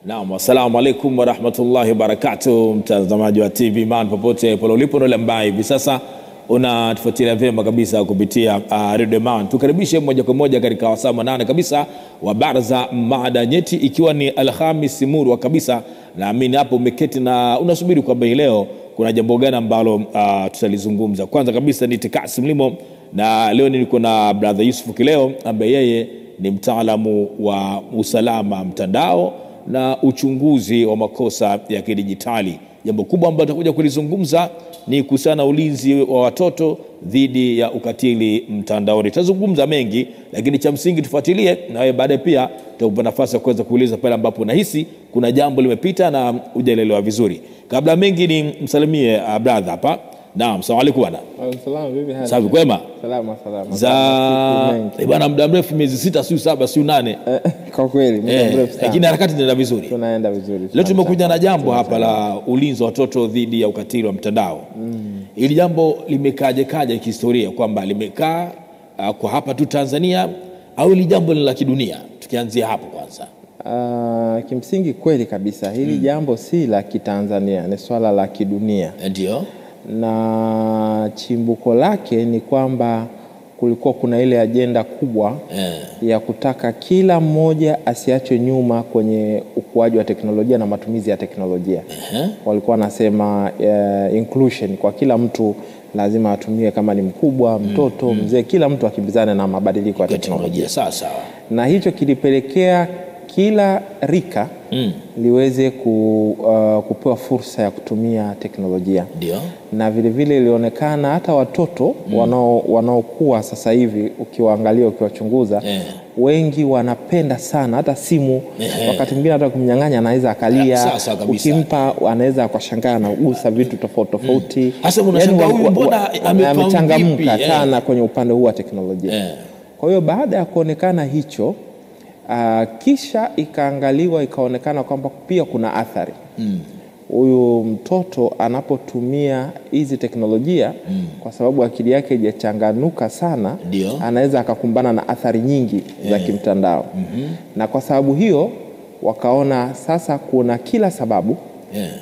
Naam, assalamu alaikum wa rahmatullahi wa barakatuh, mtazamaji wa TV Man popote pale ulipo na ambaye hivi sasa unatufuatilia vyema kabisa kupitia Radio Man. Tukaribishe moja kwa moja katika wasaa nane kabisa wa baraza mada nyeti, ikiwa ni Alhamisi murwa kabisa. Naamini hapo umeketi na unasubiri kwamba leo kuna jambo gani ambalo tutalizungumza. Kwanza kabisa ni Kasim Limo, na leo niko na brother Yusuf Kileo ambaye yeye ni mtaalamu wa usalama mtandao na uchunguzi wa makosa ya kidijitali. Jambo kubwa ambalo tutakuja kulizungumza ni kuhusiana ulinzi wa watoto dhidi ya ukatili mtandaoni. Tutazungumza mengi, lakini cha msingi tufuatilie, na wewe baadaye pia tutakupa nafasi ya kuweza kuuliza pale ambapo unahisi kuna jambo limepita na hujaelewa vizuri. Kabla mengi ni msalimie brother hapa. Naam, asalamu alaykum bwana. Salamu, vipi hali? Safi kwema? Salama. Bwana muda mrefu, miezi 6 siyo 7 siyo 8. Kwa kweli muda mrefu sana. Lakini harakati zinaenda vizuri. Tunaenda vizuri. Leo tumekuja na jambo hapa la ulinzi wa watoto dhidi ya ukatili wa mtandao. Hili jambo limekaje kihistoria, kwamba limekaa kwa hapa tu Tanzania au hili jambo ni la kidunia? Tukianzia hapo kwanza. Kimsingi kweli kabisa hili jambo si la kitanzania, ni swala la kidunia. Ndio. Na chimbuko lake ni kwamba kulikuwa kuna ile ajenda kubwa ya kutaka kila mmoja asiachwe nyuma kwenye ukuaji wa teknolojia na matumizi ya teknolojia. Walikuwa wanasema inclusion, kwa kila mtu lazima atumie, kama ni mkubwa, mtoto, mzee, kila mtu akimbizane na mabadiliko ya teknolojia. Sawa. Na hicho kilipelekea kila rika liweze kupewa fursa ya kutumia teknolojia. Ndio. Na vile vile ilionekana hata watoto wanaokuwa sasa hivi, ukiwaangalia, ukiwachunguza, wengi wanapenda sana hata simu. Wakati mwingine hata kumnyang'anya anaweza akalia, ukimpa anaweza akashangaa na kugusa vitu tofauti. Hasa unashangaa huyu mbona amechangamka sana kwenye upande huu wa teknolojia. Kwa hiyo baada ya kuonekana hicho, kisha ikaangaliwa, ikaonekana kwamba pia kuna athari. Huyu mtoto anapotumia hizi teknolojia, kwa sababu akili yake haijachanganuka sana, anaweza akakumbana na athari nyingi za kimtandao. Na kwa sababu hiyo wakaona sasa kuna kila sababu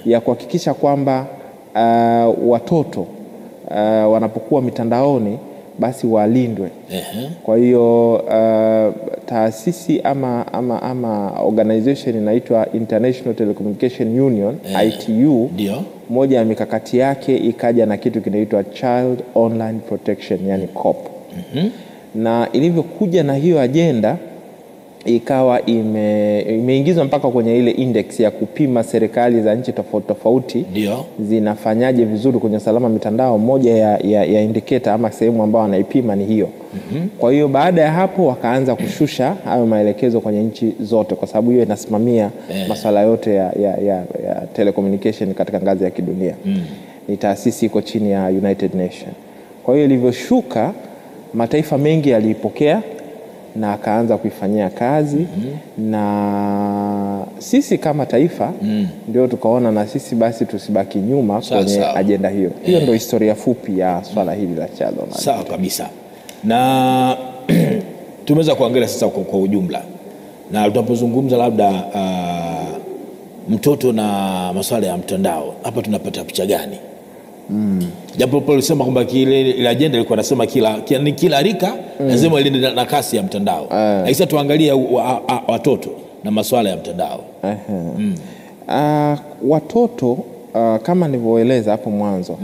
ya kuhakikisha kwamba watoto wanapokuwa mitandaoni basi walindwe. Kwa hiyo taasisi ama organization inaitwa International Telecommunication Union, ITU, moja ya mikakati yake ikaja na kitu kinaitwa Child Online Protection, yani COP. Na ilivyokuja na hiyo agenda, ikawa imeingizwa mpaka kwenye ile index ya kupima serikali za nchi tofauti zinafanyaje vizuri kwenye usalama mitandao. Moja ya indicator ama sehemu ambao wanaipima ni hiyo. Kwa hiyo baada ya hapo wakaanza kushusha hayo maelekezo kwenye nchi zote, kwa sababu hiyo inasimamia masuala yote ya telecommunication katika ngazi ya kidunia. Ni taasisi iko chini ya United Nations. Kwa hiyo ilivyoshuka, mataifa mengi yaliipokea na akaanza kuifanyia kazi. Na sisi kama taifa ndio tukaona na sisi basi tusibaki nyuma kwenye agenda hiyo. Hiyo ndio historia fupi ya swala hili la child online. Sawa kabisa. Na tumeweza kuangalia sasa kwa ujumla, na tunapozungumza labda mtoto na masuala ya mtandao, hapa tunapata picha gani? Japo Paul alisema kwamba ile agenda ilikuwa nasema kila rika lazima ilinde na kasi ya mtandao. Sasa tuangalie watoto na masuala ya mtandao. Watoto kama nilivyoeleza hapo mwanzo,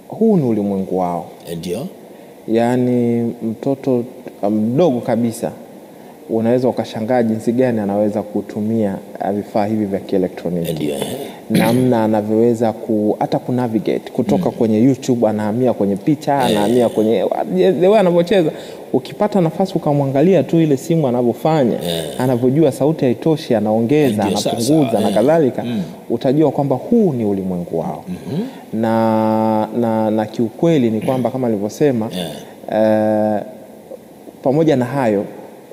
huu ni ulimwengu wao. Ndio. Yaani mtoto mdogo kabisa unaweza ukashangaa jinsi gani anaweza kutumia vifaa hivi vya kielektroniki. Namna anavyoweza hata kunavigate kutoka kwenye YouTube, anahamia kwenye picha, anahamia kwenye wewe anavyocheza. Ukipata nafasi ukamwangalia tu ile simu anavyofanya, anavyojua sauti haitoshi, anaongeza, anapunguza na kadhalika, utajua kwamba huu ni ulimwengu wao. Na kiukweli ni kwamba kama nilivyosema, pamoja na hayo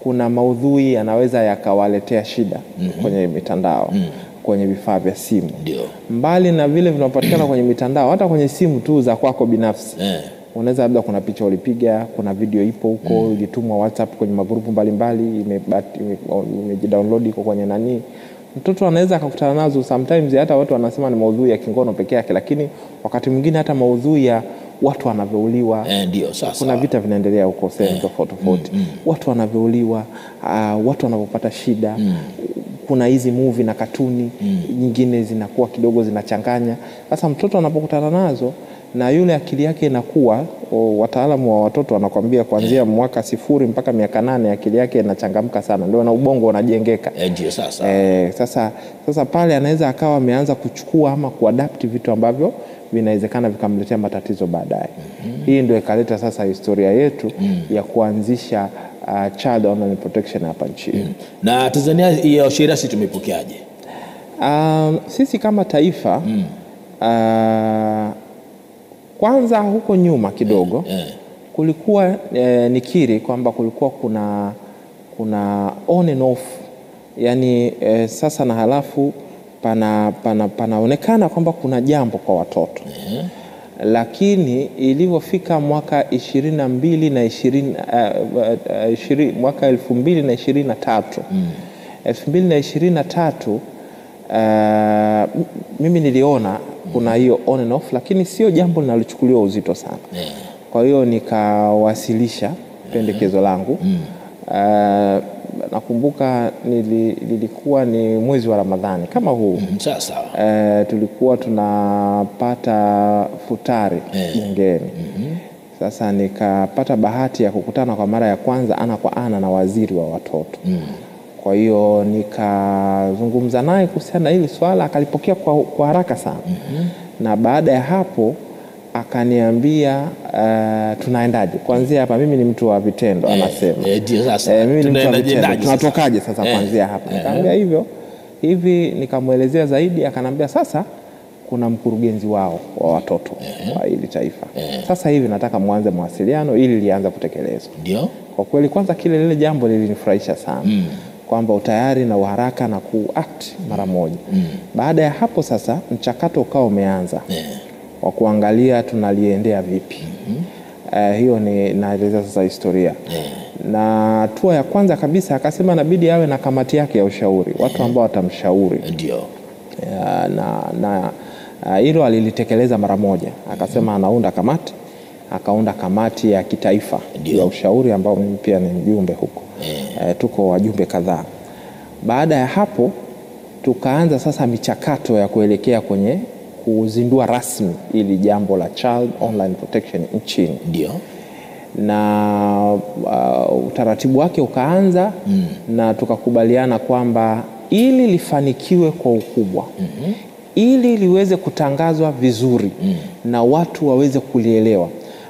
kuna maudhui yanaweza yakawaletea shida kwenye mitandao, kwenye vifaa vya simu. Mbali na vile vinapatikana kwenye mitandao, hata kwenye simu tu za kwako binafsi. Unaweza labda kuna picha ulipiga, kuna video ipo huko, ilitumwa WhatsApp kwenye magrupu mbalimbali, imejidownload iko kwenye nani. mtoto anaweza akakutana nazo. Sometimes hata watu wanasema ni maudhui ya kingono peke yake, lakini wakati mwingine hata maudhui ya watu wanavyouliwa. Ndio sasa kuna vita vinaendelea huko sehemu tofauti tofauti. Watu wanavyouliwa, watu wanavyopata shida. Kuna hizi movie na katuni nyingine zinakuwa kidogo zinachanganya. Sasa mtoto anapokutana nazo na yule akili yake inakuwa, wataalamu wa watoto wanakuambia kuanzia mwaka 0 mpaka miaka 8 akili yake inachangamka sana, ndio na ubongo unajengeka. Ndio sasa sasa pale anaweza akawa ameanza kuchukua ama kuadapt vitu ambavyo vinawezekana vikamletea matatizo baadaye. Hii ndio ikaleta sasa historia yetu ya kuanzisha child online protection hapa nchini. Na Tanzania hiyo sheria sisi tumepokeaje? Sisi kama taifa kwanza huko nyuma kidogo kulikuwa nikiri kwamba kulikuwa kuna on and off, yani sasa na halafu panaonekana kwamba kuna jambo kwa watoto. Lakini ilivyofika mwaka 22 na 20 mwaka 2023 2023 mimi niliona kuna hiyo on and off, lakini sio jambo linalochukuliwa uzito sana. Kwa hiyo nikawasilisha pendekezo langu. Nakumbuka nilikuwa ni mwezi wa Ramadhani kama huu. Sasa tulikuwa tunapata futari bungeni. Sasa nikapata bahati ya kukutana kwa mara ya kwanza ana kwa ana na waziri wa watoto. Kwa hiyo nikazungumza naye kuhusiana na hili swala, akalipokea kwa haraka sana. Na baada ya hapo akaniambia tunaendaje kuanzia hapa. Mimi ni mtu wa vitendo, anasema. Ndio sasa mimi ni mtu wa vitendo, tunatokaje sasa kuanzia hapa? Nikamwambia hivi nikamuelezea zaidi. Akanambia sasa kuna mkurugenzi wao wa watoto wa hili taifa. Sasa hivi nataka muanze mawasiliano ili lianze kutekelezwa. Ndio kwa kweli kwanza lile jambo lilinifurahisha sana. Kwamba utayari na uharaka na kuact mara moja. Baada ya hapo sasa mchakato ukao umeanza wa kuangalia tunaliendea vipi. Hiyo ni naeleza sasa historia. Na hatua ya kwanza kabisa akasema inabidi awe na kamati yake ya ushauri, watu ambao watamshauri. Ndio na hilo alilitekeleza mara moja. Akasema anaunda kamati, akaunda kamati ya kitaifa ya ushauri ambao mimi pia ni mjumbe huko. Tuko wajumbe kadhaa. Baada ya hapo tukaanza sasa michakato ya kuelekea kwenye kuzindua rasmi ili jambo la child online protection nchini. Ndio na utaratibu wake ukaanza. Na tukakubaliana kwamba ili lifanikiwe kwa ukubwa, ili liweze kutangazwa vizuri na watu waweze kulielewa,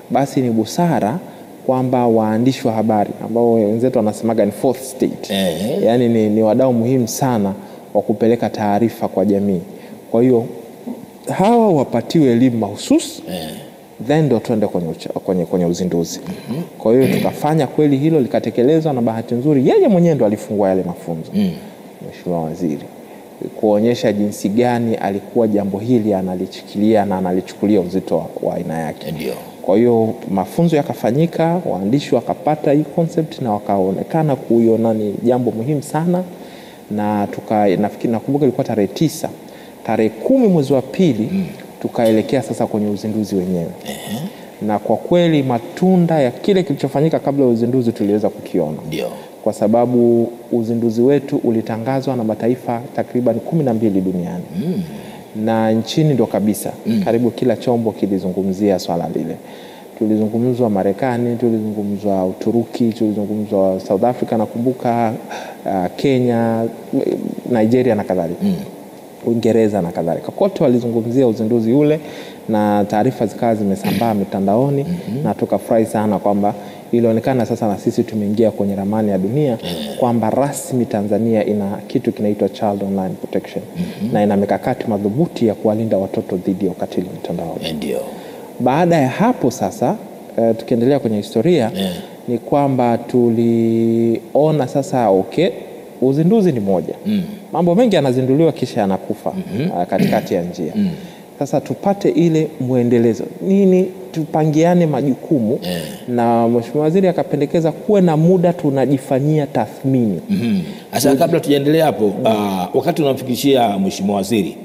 basi ni busara kwamba waandishi wa habari ambao wenzetu wanasemaga ni fourth state, yani ni wadau muhimu sana wa kupeleka taarifa kwa jamii. Kwa hiyo hawa wapatiwe elimu mahususi, then ndo tuende kwenye uzinduzi. Kwa hiyo tukafanya kweli hilo likatekelezwa, na bahati nzuri yeye mwenyewe ndo alifungua yale mafunzo. Mheshimiwa Waziri, kuonyesha jinsi gani alikuwa jambo hili analichikilia na analichukulia uzito wa aina yake. Ndio. Kwa hiyo mafunzo yakafanyika, waandishi wakapata hii concept na wakaonekana kuiona ni jambo muhimu sana. Na nakumbuka ilikuwa tarehe 9, tarehe 10 mwezi wa pili tukaelekea sasa kwenye uzinduzi wenyewe. Na kwa kweli matunda ya kile kilichofanyika kabla ya uzinduzi tuliweza kukiona. Ndio. Kwa sababu uzinduzi wetu ulitangazwa na mataifa takriban 12 duniani. Na nchini ndo kabisa karibu kila chombo kilizungumzia swala lile. Tulizungumzwa Marekani, tulizungumzwa Uturuki, tulizungumzwa South Africa, nakumbuka Kenya, Nigeria na kadhalika. Uingereza na kadhalika. Kote walizungumzia uzinduzi ule na taarifa zikawa zimesambaa mitandaoni. Na tukafurahi sana kwamba ilionekana sasa na sisi tumeingia kwenye ramani ya dunia kwamba rasmi Tanzania ina kitu kinaitwa Child Online Protection. Na ina mikakati madhubuti ya kuwalinda watoto dhidi ya ukatili mtandaoni. Ndio. Baada ya hapo sasa tukiendelea kwenye historia ni kwamba tuliona sasa uzinduzi ni moja. Mambo mengi yanazinduliwa kisha yanakufa katikati ya njia. Sasa tupate ile muendelezo. Nini tupangiane majukumu na Mheshimiwa Waziri akapendekeza kuwe na muda tunajifanyia tathmini. Asa kabla tujaendelea hapo, wakati unamfikishia Mheshimiwa Waziri,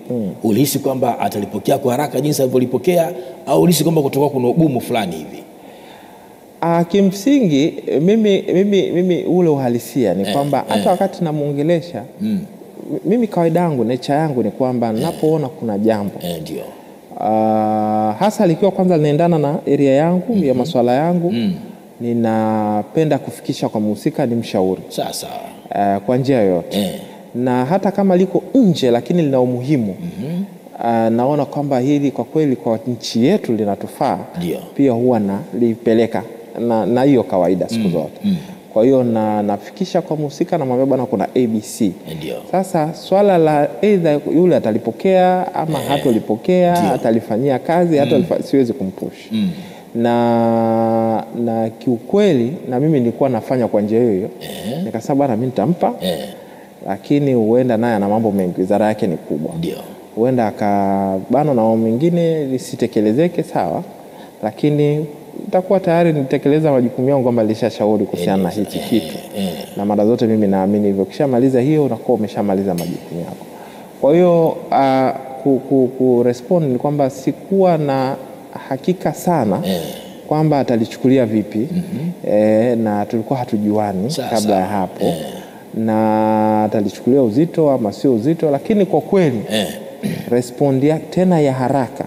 ulihisi kwamba atalipokea kwa haraka jinsi alivyolipokea au ulihisi kwamba kutoka kuna ugumu fulani hivi? Kimsingi mimi ule uhalisia ni kwamba hata wakati namuongelesha mimi kawaida yangu, nature yangu ni kwamba ninapoona kuna jambo ndio hasa likiwa kwanza linaendana na area yangu ya masuala yangu, ninapenda kufikisha kwa mhusika, ni mshauri sasa kwa njia yoyote na hata kama liko nje lakini lina umuhimu naona kwamba hili kwa kweli kwa nchi yetu linatufaa, pia huwa nalipeleka na hiyo kawaida siku zote. Kwa hiyo nafikisha kwa mhusika na mwambia bwana kuna ABC. Sasa swala la either yule atalipokea ama hatolipokea, atalifanyia kazi, siwezi kumpush. Na kiukweli na mimi nilikuwa nafanya kwa njia hiyo. Nikasema bwana mimi nitampa. Lakini huenda naye ana mambo mengi, wizara yake ni kubwa. Huenda akabana na mambo mengine lisitekelezeke, sawa. Lakini nitakuwa tayari nitekeleza majukumu yangu kwamba nilishashauri kuhusiana na hichi kitu. Na mara zote mimi naamini hivyo, kishamaliza hiyo unakuwa umeshamaliza majukumu yako. Kwa hiyo respond ni kwamba sikuwa na hakika sana kwamba atalichukulia vipi. Na tulikuwa hatujuani kabla ya hapo. Na atalichukulia uzito ama sio uzito, lakini kwa kweli respondi ya tena ya haraka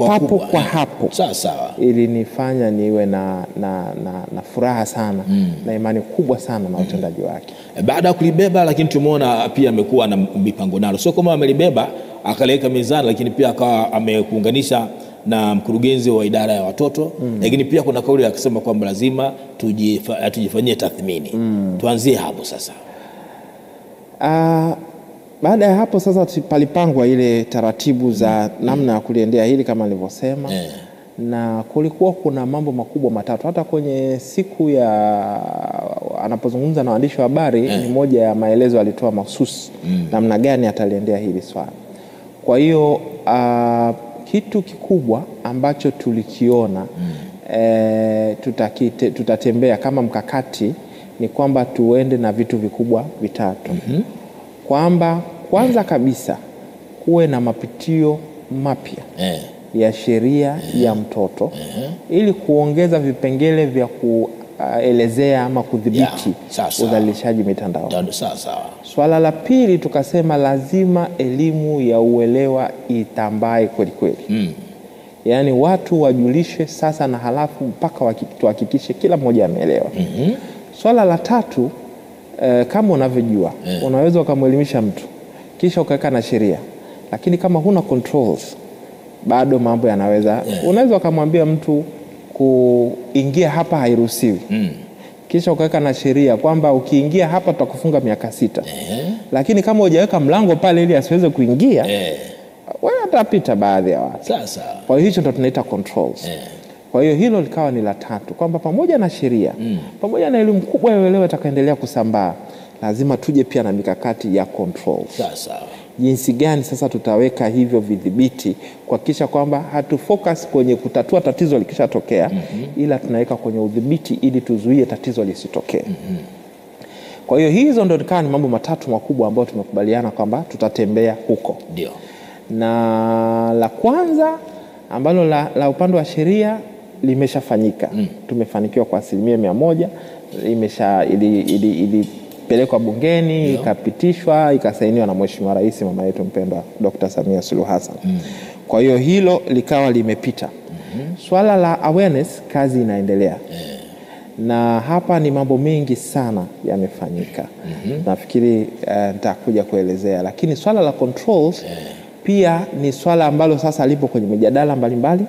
hapo kwa hapo sawa ilinifanya niwe na furaha sana na imani kubwa sana na utendaji wake. Baada ya kulibeba, lakini tumeona pia amekuwa na mipango nalo, sio kama amelibeba akaleka mezani, lakini pia akawa amekuunganisha na mkurugenzi wa idara ya watoto. Lakini pia kuna kauli akisema kwamba lazima tujifanyie tathmini. Tuanzie hapo sasa. Baada ya hapo sasa palipangwa ile taratibu za namna ya kuliendea hili kama nilivyosema. Na kulikuwa kuna mambo makubwa matatu. Hata kwenye siku ya anapozungumza na waandishi wa habari ni moja ya maelezo alitoa mahususi namna gani ataliendea hili swala. Kwa hiyo kitu kikubwa ambacho tulikiona tutatembea kama mkakati ni kwamba tuende na vitu vikubwa vitatu. Kwamba kwanza kabisa kuwe na mapitio mapya ya sheria ya mtoto ili kuongeza vipengele vya kuelezea ama kudhibiti udhalilishaji mitandao. Swala la pili tukasema lazima elimu ya uelewa itambae kweli kweli. Yaani watu wajulishwe sasa na halafu mpaka tuhakikishe kila mmoja ameelewa. Swala la tatu kama unavyojua unaweza ukamwelimisha mtu kisha ukaweka na sheria, lakini kama huna controls bado mambo yanaweza unaweza ukamwambia mtu kuingia hapa hairuhusiwi. Kisha ukaweka na sheria kwamba ukiingia hapa tutakufunga miaka 6. Lakini kama hujaweka mlango pale ili asiweze kuingia, wewe atapita baadhi ya watu. Sasa kwa hiyo hicho ndo tunaita controls. Kwa hiyo hilo likawa ni la tatu, kwamba pamoja na sheria, pamoja na elimu kubwa ya uelewa itakaendelea kusambaa, lazima tuje pia na mikakati ya control. Sasa jinsi gani sasa tutaweka hivyo vidhibiti kuhakikisha kwamba hatufocus kwenye kutatua tatizo likishatokea, ila tunaweka kwenye udhibiti ili tuzuie tatizo lisitokee. Kwa hiyo hizo ndio ni mambo matatu makubwa ambayo tumekubaliana kwamba tutatembea huko. Ndio. Na la kwanza ambalo la upande wa sheria limeshafanyika. Tumefanikiwa kwa 100%. Ilipelekwa bungeni, ikapitishwa, ikasainiwa na Mheshimiwa Rais mama yetu mpendwa Dr. Samia Suluhu Hassan. Kwa hiyo hilo likawa limepita. Swala la awareness, kazi inaendelea. Na hapa ni mambo mengi sana yamefanyika. Nafikiri nitakuja kuelezea, lakini swala la controls pia ni swala ambalo sasa lipo kwenye mijadala mbalimbali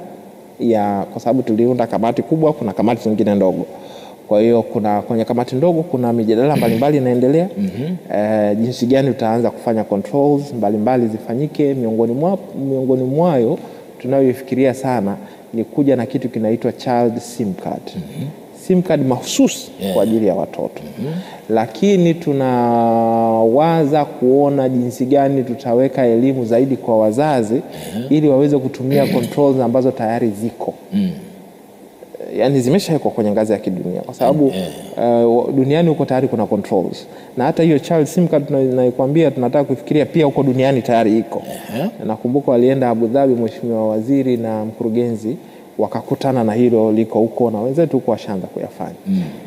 kwa sababu tuliunda kamati kubwa, kuna kamati nyingine ndogo. Kwa hiyo kwenye kamati ndogo kuna mijadala mbalimbali inaendelea. Jinsi gani tutaanza kufanya controls mbalimbali zifanyike. Miongoni mwayo tunayofikiria sana ni kuja na kitu kinaitwa child sim card. Sim card mahususi kwa ajili ya watoto. Lakini tunawaza kuona jinsi gani tutaweka elimu zaidi kwa wazazi ili waweze kutumia controls ambazo tayari ziko. yani zimeshawekwa kwenye ngazi ya kidunia kwa sababu duniani huko tayari kuna controls, na hata hiyo child sim card tunaikwambia tunataka kufikiria pia huko duniani tayari iko. Nakumbuka walienda Abu Dhabi mheshimiwa waziri na mkurugenzi wakakutana na hilo liko huko na wenzetu huko washaanza kuyafanya.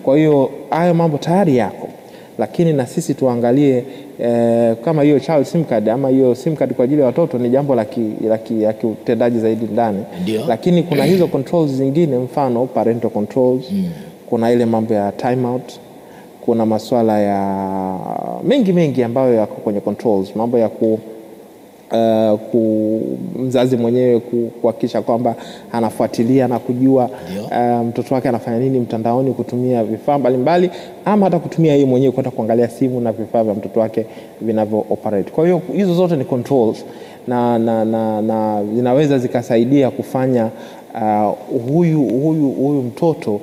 Kwa hiyo hayo mambo tayari yako, lakini na sisi tuangalie kama hiyo child sim card ama hiyo sim card kwa ajili ya watoto ni jambo la kiutendaji zaidi ndani. Lakini kuna hizo controls zingine, mfano parental controls, kuna ile mambo ya time out, kuna masuala ya mengi ambayo yako kwenye controls, mambo ya mzazi mwenyewe kuhakikisha kwamba anafuatilia na kujua mtoto wake anafanya nini mtandaoni, kutumia vifaa mbalimbali ama hata kutumia yeye mwenyewe kwenda kuangalia simu na vifaa vya mtoto wake vinavyo operate. Kwa hiyo hizo zote ni controls na zinaweza zikasaidia kufanya huyu mtoto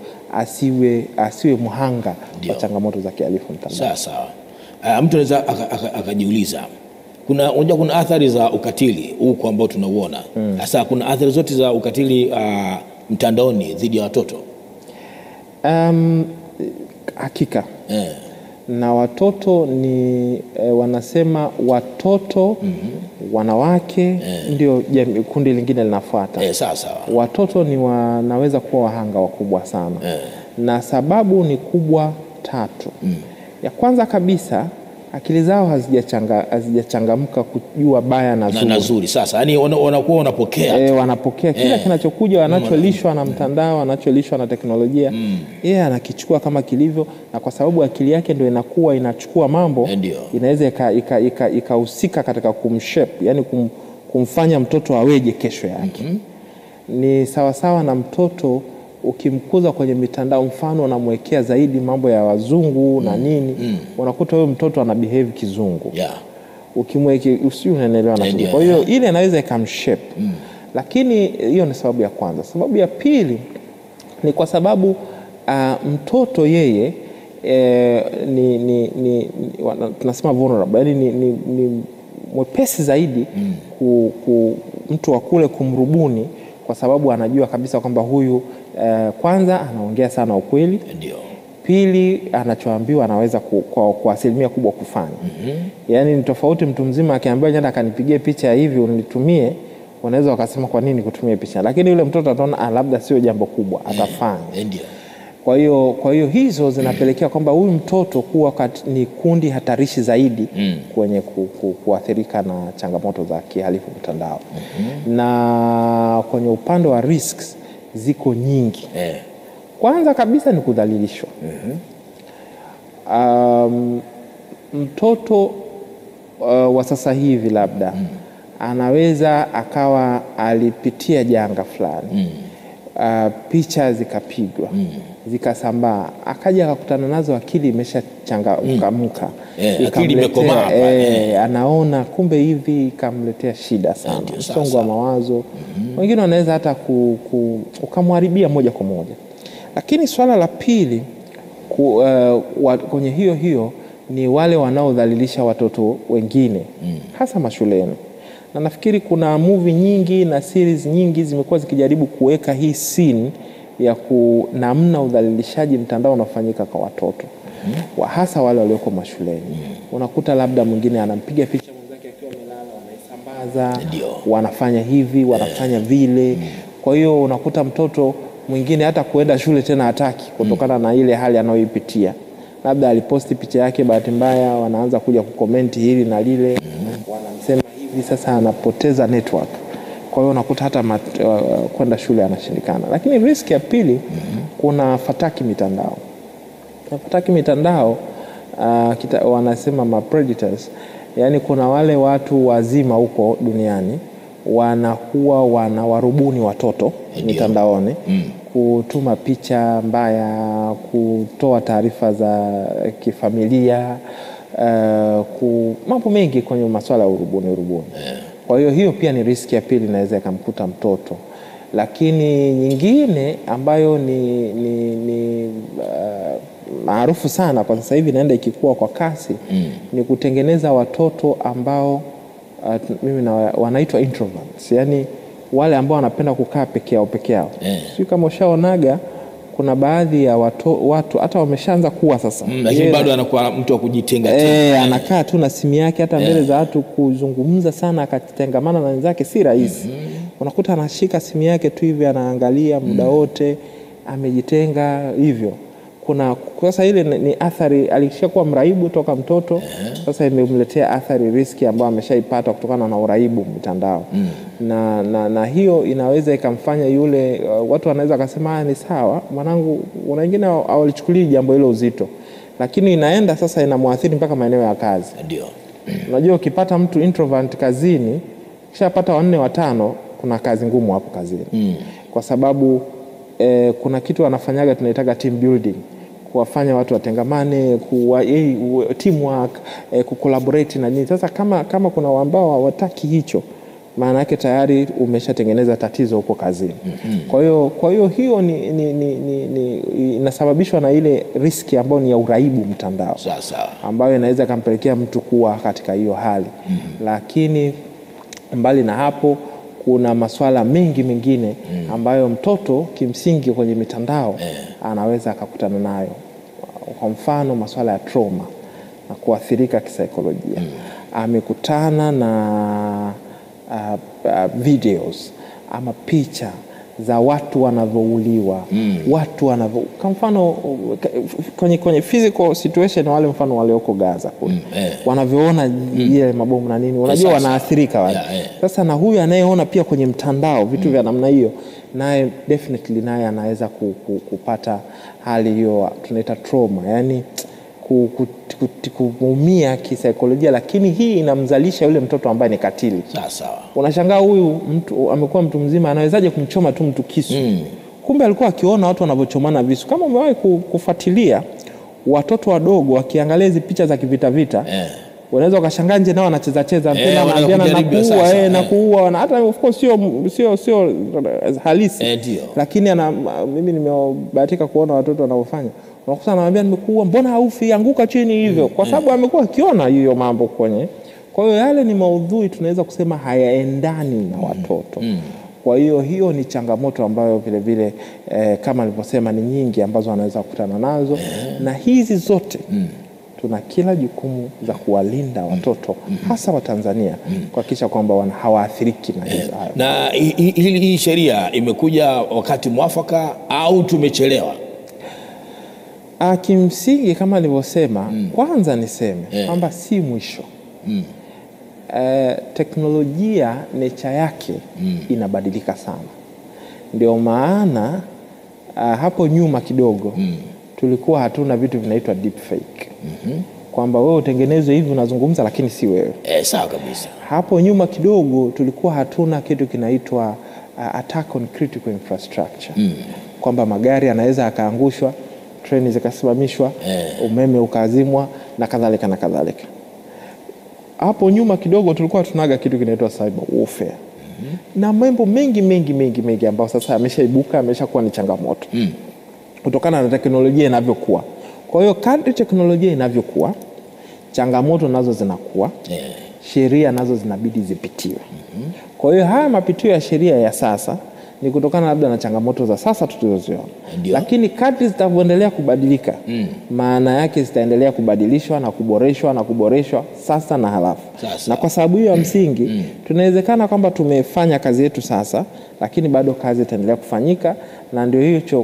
asiwe mhanga wa changamoto za kihalifu mtandao. Sawa. Mtu anaweza akajiuliza, kuna athari za ukatili huko ambao tunauona. Sasa kuna athari zote za ukatili mtandaoni dhidi ya watoto? Hakika. Na watoto ni wanasema watoto wanawake ndio kundi lingine linafuata. Sawa. Watoto ni wanaweza kuwa wahanga wakubwa sana. Na sababu ni kubwa 3. Ya kwanza kabisa, akili zao hazijachangamka kujua baya na zuri. Sasa yani wanakuwa wanapokea kila kinachokuja, wanacholishwa na mtandao, wanacholishwa na teknolojia, yeye anakichukua kama kilivyo, na kwa sababu akili yake ndio inakuwa inachukua mambo, inaweza ikahusika katika kumshape, yani kumfanya mtoto aweje kesho yake. Ni sawasawa na mtoto ukimkuza kwenye mitandao, mfano unamwekea zaidi mambo ya wazungu na nini, unakuta huyo mtoto ana behave kizungu. Ukimweke unaelewa na kwa hiyo ile inaweza ikamshape. Lakini hiyo ni sababu ya kwanza. Sababu ya pili ni kwa sababu mtoto yeye tunasema vulnerable, yani ni mwepesi zaidi mtu wa kule kumrubuni, kwa sababu anajua kabisa kwamba huyu kwanza anaongea sana ukweli. Pili, anachoambiwa anaweza kwa asilimia kubwa kufanya. Yani ni tofauti mtu mzima akiambiwa nenda akanipigie picha hivi unitumie, unaweza wakasema kwa nini kutumia picha, lakini yule mtoto ataona labda sio jambo kubwa, atafanya. Kwa hiyo hizo zinapelekea kwamba huyu mtoto kuwa ni kundi hatarishi zaidi kwenye kuathirika na changamoto za kihalifu mtandao. Na kwenye upande wa risks ziko nyingi. Kwanza kabisa ni kudhalilishwa. Mtoto wa sasa hivi labda anaweza akawa alipitia janga fulani, picha zikapigwa, zikasambaa, akaja akakutana nazo, akili imeshachangamka, akili imekomaa, anaona kumbe hivi, ikamletea shida sana, msongo wa mawazo. Wengine wanaweza hata ukamharibia moja kwa moja. Lakini swala la pili kwenye hiyo ni wale wanaodhalilisha watoto wengine, hasa mashuleni. Na nafikiri kuna movie nyingi na series nyingi zimekuwa zikijaribu kuweka hii scene ya namna udhalilishaji mtandao unafanyika kwa watoto, hasa wale walioko mashuleni. Unakuta labda mwingine anampiga picha mwenzake akiwa amelala, wanaisambaza, wanafanya hivi, wanafanya vile. Kwa hiyo unakuta mtoto mwingine hata kuenda shule tena hataki, kutokana na ile hali anayoipitia. Labda aliposti picha yake, bahati mbaya wanaanza kuja kukomenti hili na lile, wanamsema hivi, sasa anapoteza network. Kwa hiyo unakuta hata kwenda shule anashindikana. Lakini risk ya pili, kuna fataki mitandao. Fataki mitandao wanasema predators, yani kuna wale watu wazima huko duniani wanakuwa wanawarubuni watoto mitandaoni, kutuma picha mbaya, kutoa taarifa za kifamilia, mambo mengi kwenye masuala ya urubuni. Kwa hiyo pia ni riski ya pili, inaweza ikamkuta mtoto. Lakini nyingine ambayo ni maarufu sana kwa sasa hivi, inaenda ikikua kwa kasi, ni kutengeneza watoto ambao wanaitwa introverts, yani wale ambao wanapenda kukaa peke yao. Sio kama ushaonaga kuna baadhi ya watu hata wameshaanza kuwa sasa, lakini bado anakuwa mtu wa kujitenga anakaa tu na simu yake hata mbele za watu, kuzungumza sana akatengamana na wenzake si rahisi. Unakuta anashika simu yake tu hivi anaangalia muda wote, amejitenga hivyo. Kuna sasa ile ni athari, alishakuwa mraibu toka mtoto, sasa imemletea athari, riski ambayo ameshaipata kutokana na uraibu mitandao. Na hiyo inaweza ikamfanya yule, watu wanaweza kusema ni sawa mwanangu, wengine hawalichukulii jambo hilo uzito, lakini inaenda sasa inamwathiri mpaka maeneo ya kazi. Ndio. Unajua ukipata mtu introvert kazini, kisha pata 4 5, kuna kazi ngumu hapo kazini. Kwa sababu kuna kitu wanafanyaga tunaitaga team building, kuwafanya watu watengamane, teamwork, kucollaborate na nini. Sasa kama kuna ambao hawataki hicho, maana yake tayari umeshatengeneza tatizo huko kazini. Kwa hiyo inasababishwa na ile riski ambayo ni ya uraibu mtandao, ambayo inaweza kumpelekea mtu kuwa katika hiyo hali. Lakini mbali na hapo kuna masuala mengi mengine ambayo mtoto kimsingi kwenye mitandao anaweza akakutana nayo. Kwa mfano masuala ya trauma na kuathirika kisaikolojia. Amekutana na videos ama picha za watu wanavyouliwa, watu wanavyo, kwa mfano kwenye physical situation, wale mfano walioko Gaza kule wanavyoona ile mabomu na nini, unajua wanaathirika wale. Sasa na huyu anayeona pia kwenye mtandao vitu vya namna hiyo, naye definitely naye anaweza kupata hali hiyo tunaita trauma, yani kuumia kisaikolojia, lakini hii inamzalisha yule mtoto ambaye ni katili. Sawa. Unashangaa huyu mtu amekuwa mtu mzima, anawezaje kumchoma tu mtu kisu? Kumbe alikuwa akiona watu wanavyochomana visu. Kama umewahi kufuatilia watoto wadogo wakiangalia hizi picha za kivita, unaweza ukashangaa nje nao wanacheza mpira, wanaambiana na kuua na hata of course sio halisi. Lakini mimi nimebahatika kuona watoto wanaofanya, unakuta anamwambia nimekuua, mbona haufi, anguka chini hivyo, kwa sababu amekuwa akiona hiyo mambo kwenye. Kwa hiyo yale ni maudhui tunaweza kusema hayaendani na watoto. Kwa hiyo ni changamoto ambayo vile vile kama nilivyosema ni nyingi ambazo wanaweza kukutana nazo. Na hizi zote tuna kila jukumu za kuwalinda watoto hasa wa Tanzania, kuhakikisha kwamba hawaathiriki na hizo hayo. Na hii sheria imekuja wakati mwafaka au tumechelewa? Kimsingi kama nilivyosema, kwanza niseme kwamba si mwisho. Teknolojia nature yake inabadilika sana. Ndio maana hapo nyuma kidogo tulikuwa hatuna vitu vinaitwa deepfake. Kwamba wewe utengenezwe hivi unazungumza lakini si wewe. Sawa kabisa. Hapo nyuma kidogo tulikuwa hatuna kitu kinaitwa attack on critical infrastructure. Kwamba magari yanaweza akaangushwa, treni zikasimamishwa, umeme ukazimwa na kadhalika na kadhalika. Hapo nyuma kidogo tulikuwa tunaga kitu kinaitwa cyber warfare. Na mambo mengi ambayo sasa yameshaibuka, yameshakuwa ni changamoto. Kutokana na teknolojia inavyokuwa. Kwa hiyo kadri teknolojia inavyokuwa, changamoto nazo zinakuwa, sheria nazo zinabidi zipitiwe. Kwa hiyo haya mapitio ya sheria ya sasa ni kutokana labda na changamoto za sasa tulizoziona. Lakini kadri zitavyoendelea kubadilika, maana yake zitaendelea kubadilishwa na kuboreshwa sasa na halafu. Na kwa sababu hiyo ya msingi, tunawezekana kwamba tumefanya kazi yetu sasa, lakini bado kazi itaendelea kufanyika. Na ndio hicho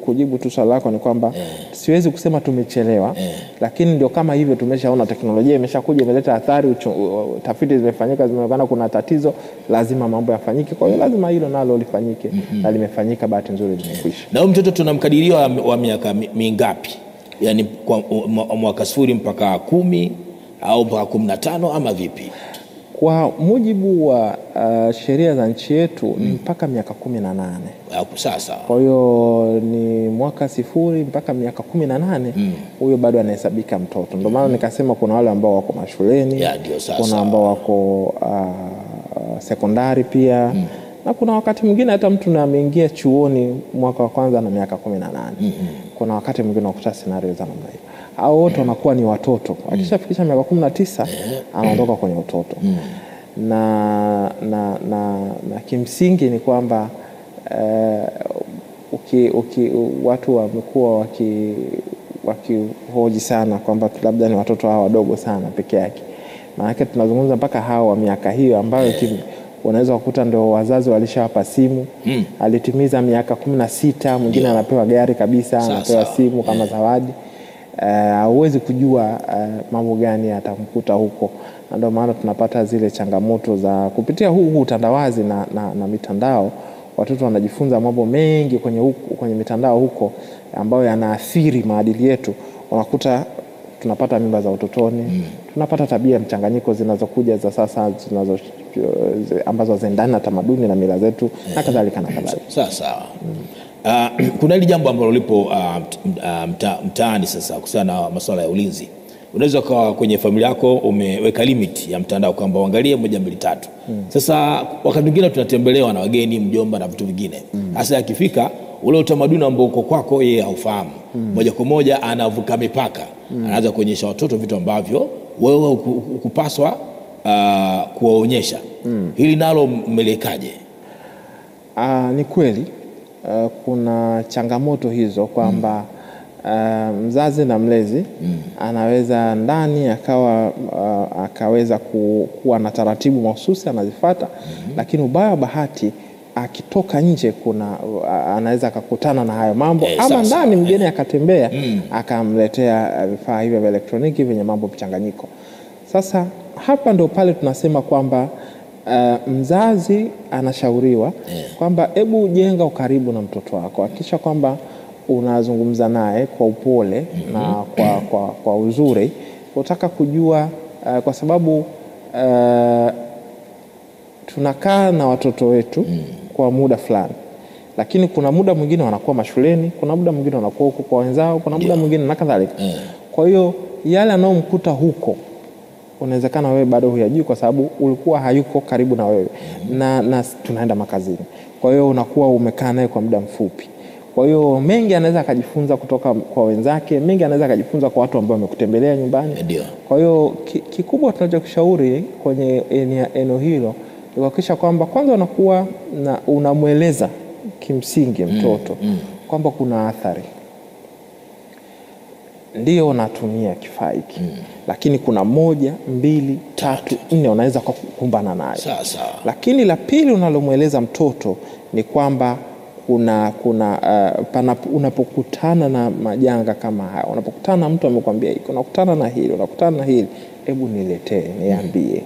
kujibu tu swali lako ni kwamba siwezi kusema tumechelewa, lakini ndio kama hivyo tumeshaona teknolojia imeshakuja, imeleta athari, tafiti zimefanyika, zimeonekana kuna tatizo, lazima mambo yafanyike. Kwa hiyo lazima hilo nalo lifanyike, na limefanyika, bahati nzuri limekwisha. Na mtoto tunamkadiria wa miaka mingapi? Yaani kwa mwaka 0 mpaka 10 au mpaka 15 ama vipi? Kwa mujibu wa sheria za nchi yetu ni mpaka miaka 18. Sasa. Kwa hiyo ni mwaka 0 mpaka miaka 18, huyo bado anahesabika mtoto. Ndio maana nikasema kuna wale ambao wako mashuleni, kuna ambao wako sekondari pia. Na kuna wakati mwingine hata mtu ameingia chuoni mwaka wa kwanza na miaka 18. Kuna wakati mwingine unakuta scenario za namna hiyo. Hao wote wanakuwa ni watoto. Akishafikisha miaka 19 anaondoka kwenye utoto. Na kimsingi ni kwamba watu wamekuwa wakihoji sana kwamba labda ni watoto hao wadogo sana peke yake. Maana tunazungumza mpaka hao wa miaka hiyo ambayo unaweza kukuta ndio wazazi walishawapa simu. Alitimiza miaka 16, mwingine anapewa gari kabisa, anapewa simu kama zawadi. Huwezi kujua mambo gani atamkuta huko. Ndio maana tunapata zile changamoto za kupitia huu utandawazi na mitandao. Watoto wanajifunza mambo mengi kwenye mitandao huko ambayo yanaathiri maadili yetu. Unakuta tunapata mimba za utotoni, tunapata tabia mchanganyiko zinazokuja za sasa ambazo zinaendana na tamaduni na mila zetu na kadhalika na kadhalika. Sawa. Kuna hili jambo ambalo lipo mtaani sasa kuhusiana na masuala ya ulinzi. Unaweza kwa kwenye familia yako umeweka limit ya mtandao kwamba uangalie 1 2 3. Sasa wakati mwingine tunatembelewa na wageni, mjomba na vitu vingine. Sasa yakifika ule utamaduni ambao uko kwako yeye haufahamu. Moja kwa moja anavuka mipaka. Anaanza kuonyesha watoto vitu ambavyo wewe ukupaswa kuwaonyesha. Hili nalo mmelekaje? Ni kweli kuna changamoto hizo kwamba mzazi na mlezi anaweza ndani akaweza kuwa na taratibu mahususi anazifuata, lakini ubaya bahati akitoka nje anaweza akakutana na hayo mambo ama ndani mgeni akatembea akamletea vifaa hivyo vya elektroniki vyenye mambo mchanganyiko. Sasa hapa ndo pale tunasema kwamba mzazi anashauriwa kwamba hebu jenga ukaribu na mtoto wako. Hakikisha kwamba unazungumza naye kwa upole na kwa uzuri. Unataka kujua kwa sababu tunakaa na watoto wetu kwa muda fulani. Lakini kuna muda mwingine wanakuwa mashuleni, kuna muda mwingine wanakuwa huko kwa wenzao, kuna muda mwingine na kadhalika. Kwa hiyo yale anayomkuta huko unawezekana wewe bado huyajui kwa sababu ulikuwa hayuko karibu na wewe. Na tunaenda makazini. Kwa hiyo unakuwa umekaa naye kwa muda mfupi. Kwa hiyo mengi anaweza akajifunza kutoka kwa wenzake, mengi anaweza akajifunza kwa watu ambao wamekutembelea nyumbani. Kwa hiyo kikubwa tunachokushauri kwenye eneo hilo ni kuhakikisha kwamba kwanza unakuwa unamueleza kimsingi mtoto kwamba kuna athari. Ndio unatumia kifaa hiki, lakini kuna 1 2 3 4 unaweza kukumbana nayo. Lakini la pili unalomueleza mtoto ni kwamba unapokutana na majanga kama haya, unapokutana na mtu amekwambia hiki, unakutana na hili, unakutana na hili, hebu niletee, niambie.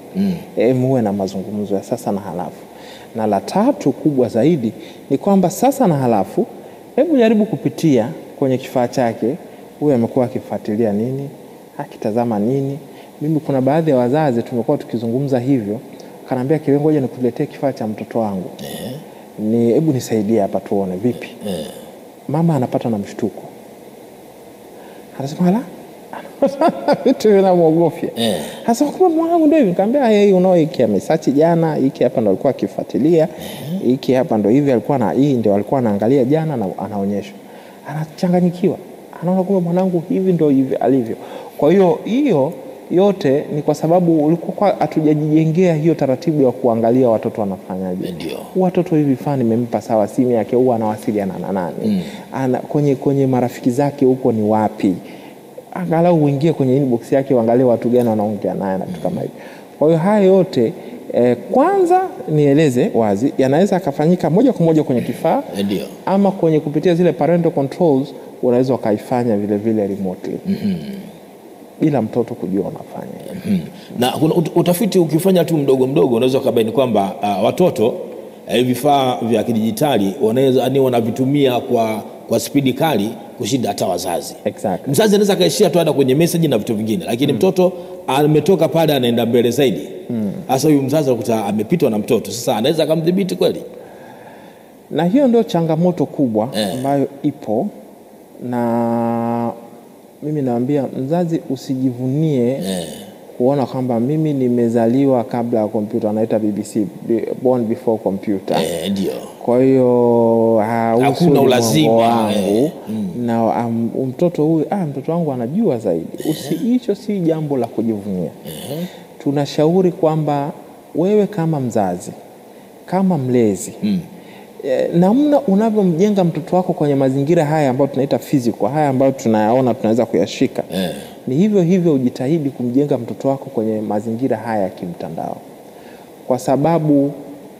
Muwe na mazungumzo ya sasa na halafu. Na la tatu kubwa zaidi ni kwamba sasa na halafu, hebu jaribu kupitia kwenye kifaa chake, huyu amekuwa akifuatilia nini, akitazama nini. Mimi kuna baadhi ya wazazi tumekuwa tukizungumza hivyo, kanambia ngoja nikuletee kifaa cha mtoto wangu. Hebu nisaidie hapa tuone vipi. Mama anapata na mshtuko. Anasema vitu vinamwogofya. Hasa kwa mwanangu ndio hivi, nikamwambia hii hiki amesearch jana, hiki hapa ndo alikuwa akifuatilia, hiki hapa ndo hivi alikuwa na hii ndio alikuwa anaangalia jana na anaonyesha. Anachanganyikiwa. Anaona kwamba mwanangu hivi ndio hivi alivyo. Kwa hiyo yote ni kwa sababu ulikuwa hatujajijengea hiyo taratibu ya kuangalia watoto wanafanyaje. Watoto hivi fani nimempa sawa simu yake, huwa anawasiliana na nani? Kwenye marafiki zake huko ni wapi? Angalau uingie kwenye inbox yake uangalie watu gani wanaongea naye na kitu kama hivyo. Kwa hiyo haya yote kwanza nieleze wazi yanaweza kufanyika moja kwa moja kwenye kifaa ama kwenye kupitia zile parental controls unaweza kaifanya vile remotely. Bila mtoto kujua unafanya. Na kuna utafiti ukifanya tu mdogo unaweza kubaini kwamba watoto vifaa vya kidijitali wanavitumia kwa spidi kali kushinda hata wazazi. Mzazi anaweza kaishia tu hata kwenye message na vitu vingine, lakini mtoto ametoka pale anaenda mbele zaidi. Sasa huyu mzazi anakuta amepitwa na mtoto, sasa anaweza kumdhibiti kweli? Na hiyo ndio changamoto kubwa ambayo ipo. Na mimi naambia mzazi usijivunie kuona kwamba mimi nimezaliwa kabla ya kompyuta, anaita BBC, born before computer. Kwa hiyo hakuna ulazima wangu na mtoto huyu mtoto wangu anajua zaidi. Hicho si jambo la kujivunia. Tunashauri kwamba wewe kama mzazi, kama mlezi, namna unavyomjenga mtoto wako kwenye mazingira haya ambayo tunaita physical, haya ambayo tunayaona tunaweza kuyashika, ni hivyo hivyo ujitahidi kumjenga mtoto wako kwenye mazingira haya ya kimtandao. Kwa sababu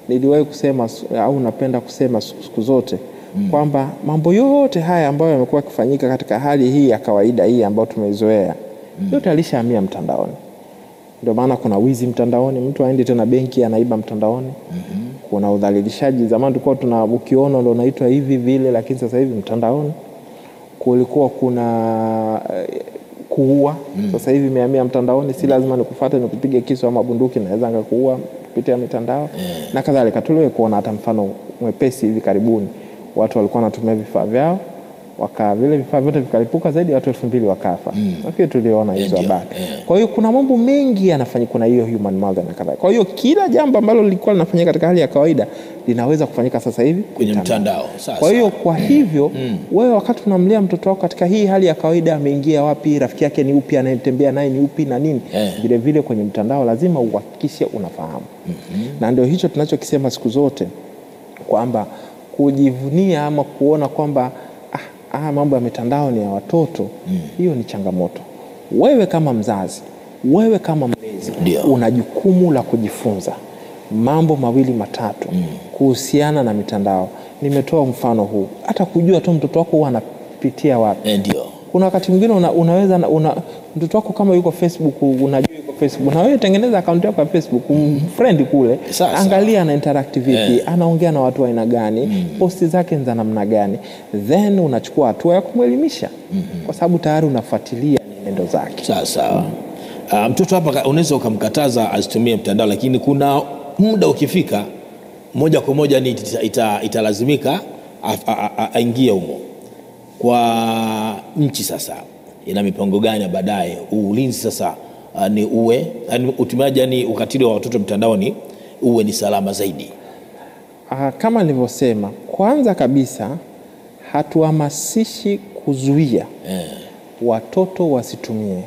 niliwahi kusema au napenda kusema siku zote kwamba mambo yote haya ambayo yamekuwa yakifanyika katika hali hii ya kawaida hii ambayo tumeizoea, yote alishahamia mtandaoni. Ndio maana kuna wizi mtandaoni, mtu aende tena benki anaiba mtandaoni. Kuna udhalilishaji, zamani tulikuwa ukiona ndio unaitwa hivi vile, lakini sasa hivi mtandaoni. Kulikuwa kuna kuua, sasa hivi imehamia mtandaoni, si lazima nikufuate nikupige kisu ama bunduki, naweza ngakuua kupitia mitandao na kadhalika. Tuliwe kuona hata mfano mwepesi hivi karibuni, watu walikuwa wanatumia vifaa vyao, vile vifaa vyote vikalipuka, zaidi ya watu 2000 wakafa. Nafikiri tuliona hizo habari. Kwa hiyo kuna mambo mengi yanafanyika, kuna hiyo human mother na kadhalika. Kwa hiyo kila jambo ambalo lilikuwa linafanyika katika hali ya kawaida linaweza kufanyika sasa hivi kwenye mtandao. Kwa hiyo kwa hivyo wewe wakati unamlea mtoto wako katika hii hali ya kawaida, ameingia wapi, rafiki yake ni upi, anayemtembea naye ni upi na nini, vile vile kwenye mtandao lazima uhakikishe unafahamu. Na ndio hicho tunachokisema siku zote kwamba kujivunia ama kuona kwamba mambo ya mitandao ni ya watoto, hiyo ni changamoto. Wewe kama mzazi, wewe kama mlezi, una jukumu la kujifunza mambo mawili matatu kuhusiana na mitandao. Nimetoa mfano huu, hata kujua tu mtoto wako huwa anapitia wapi. Kuna wakati mwingine unaweza mtoto wako kama yuko Facebook, unajua yuko Facebook, na wewe tengeneza account yako ya Facebook, friend kule, angalia ana interact vipi, anaongea na watu wa aina gani, posti zake za namna gani, then unachukua hatua ya kumwelimisha kwa sababu tayari unafuatilia nendo zake. Sawa. Mtoto hapa unaweza ukamkataza asitumie mtandao, lakini kuna muda ukifika moja kwa moja ni italazimika aingie humo. Kwa nchi sasa ina mipango gani baadaye ulinzi sasa ni utumiaji ni ukatili wa watoto mtandaoni uwe ni salama zaidi? Kama nilivyosema, kwanza kabisa hatuhamasishi kuzuia watoto wasitumie,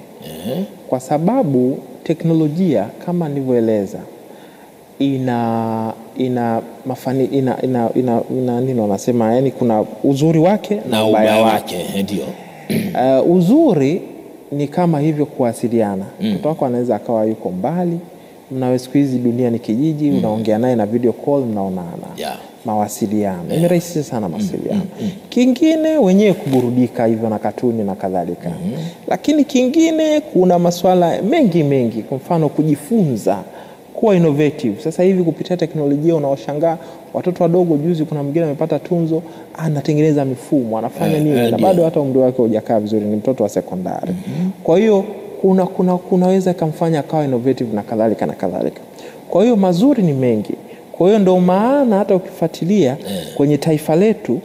kwa sababu teknolojia kama nilivyoeleza ina nini wanasema, yani kuna uzuri wake na ubaya wake. Ndio. Uzuri ni kama hivyo kuwasiliana. Mtoto wako anaweza akawa yuko mbali, mnawe siku hizi dunia ni kijiji, unaongea naye na video call, mnaonana. Mawasiliano imerahisisha sana mawasiliano. Kingine wenyewe kuburudika hivyo na katuni na kadhalika. Lakini kingine kuna masuala mengi, kwa mfano kujifunza, kuwa innovative. Sasa hivi kupitia teknolojia unawashangaa watoto wadogo. Juzi kuna mwingine amepata tunzo, anatengeneza mifumo, anafanya nini, na bado hata umri wake hujakaa vizuri, ni mtoto wa sekondari. Kwa hiyo kunaweza kumfanya akawa innovative na kadhalika na kadhalika. Kwa hiyo mazuri ni mengi. Kwa hiyo ndio maana hata ukifuatilia kwenye taifa letu,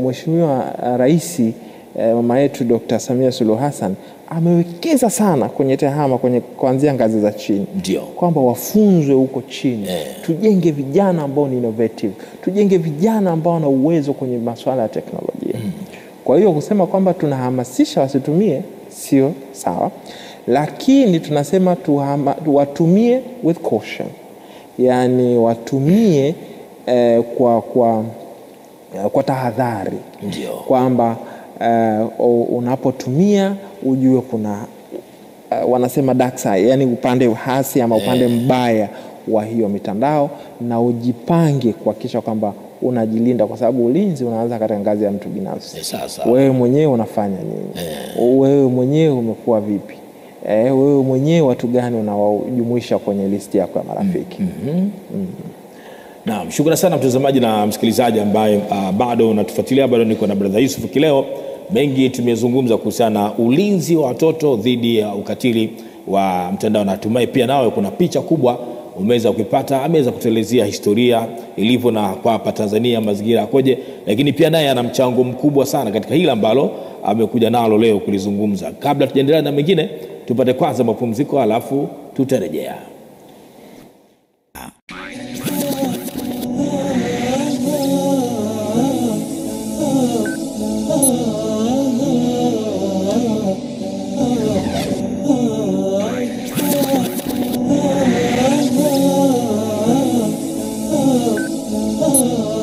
Mheshimiwa Rais mama yetu Dr. Samia Suluhu Hassan amewekeza sana kwenye tehama, kwenye kuanzia ngazi za chini, kwamba wafunzwe huko chini. Tujenge vijana ambao ni innovative, tujenge vijana ambao wana uwezo kwenye masuala ya teknolojia. Kwa hiyo kusema kwamba tunahamasisha wasitumie sio sawa, lakini tunasema watumie with caution, yani watumie kwa tahadhari, kwamba unapotumia ujue kuna wanasema dark side, yani upande hasi ama upande mbaya wa hiyo mitandao, na ujipange kuhakikisha kwamba unajilinda, kwa sababu ulinzi unaanza katika ngazi ya mtu binafsi. Wewe mwenyewe unafanya nini? Wewe mwenyewe umekuwa vipi? Wewe mwenyewe watu gani unawajumuisha kwenye listi yako ya marafiki? Naam, shukrani sana mtazamaji na msikilizaji ambaye bado unatufuatilia. Bado niko na brother Yusuf Kileo. Mengi tumezungumza kuhusiana na ulinzi wa watoto dhidi ya ukatili wa mtandao, na natumai pia nawe kuna picha kubwa umeweza kuipata. Ameweza kutuelezea historia ilivyo na kwa hapa Tanzania mazingira yakoje, lakini pia naye ana mchango mkubwa sana katika hili ambalo amekuja nalo leo kulizungumza. Kabla tujaendelea na mengine, tupate kwanza mapumziko alafu tutarejea. Oh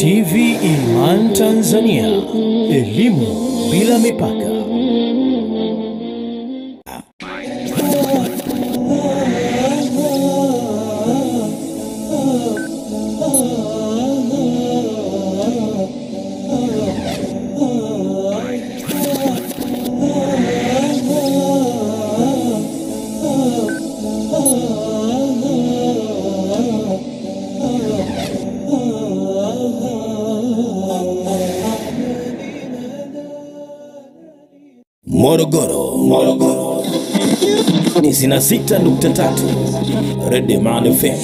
TV Iman Tanzania, elimu bila mipaka. Morogoro ni 6.3 Red Man FM,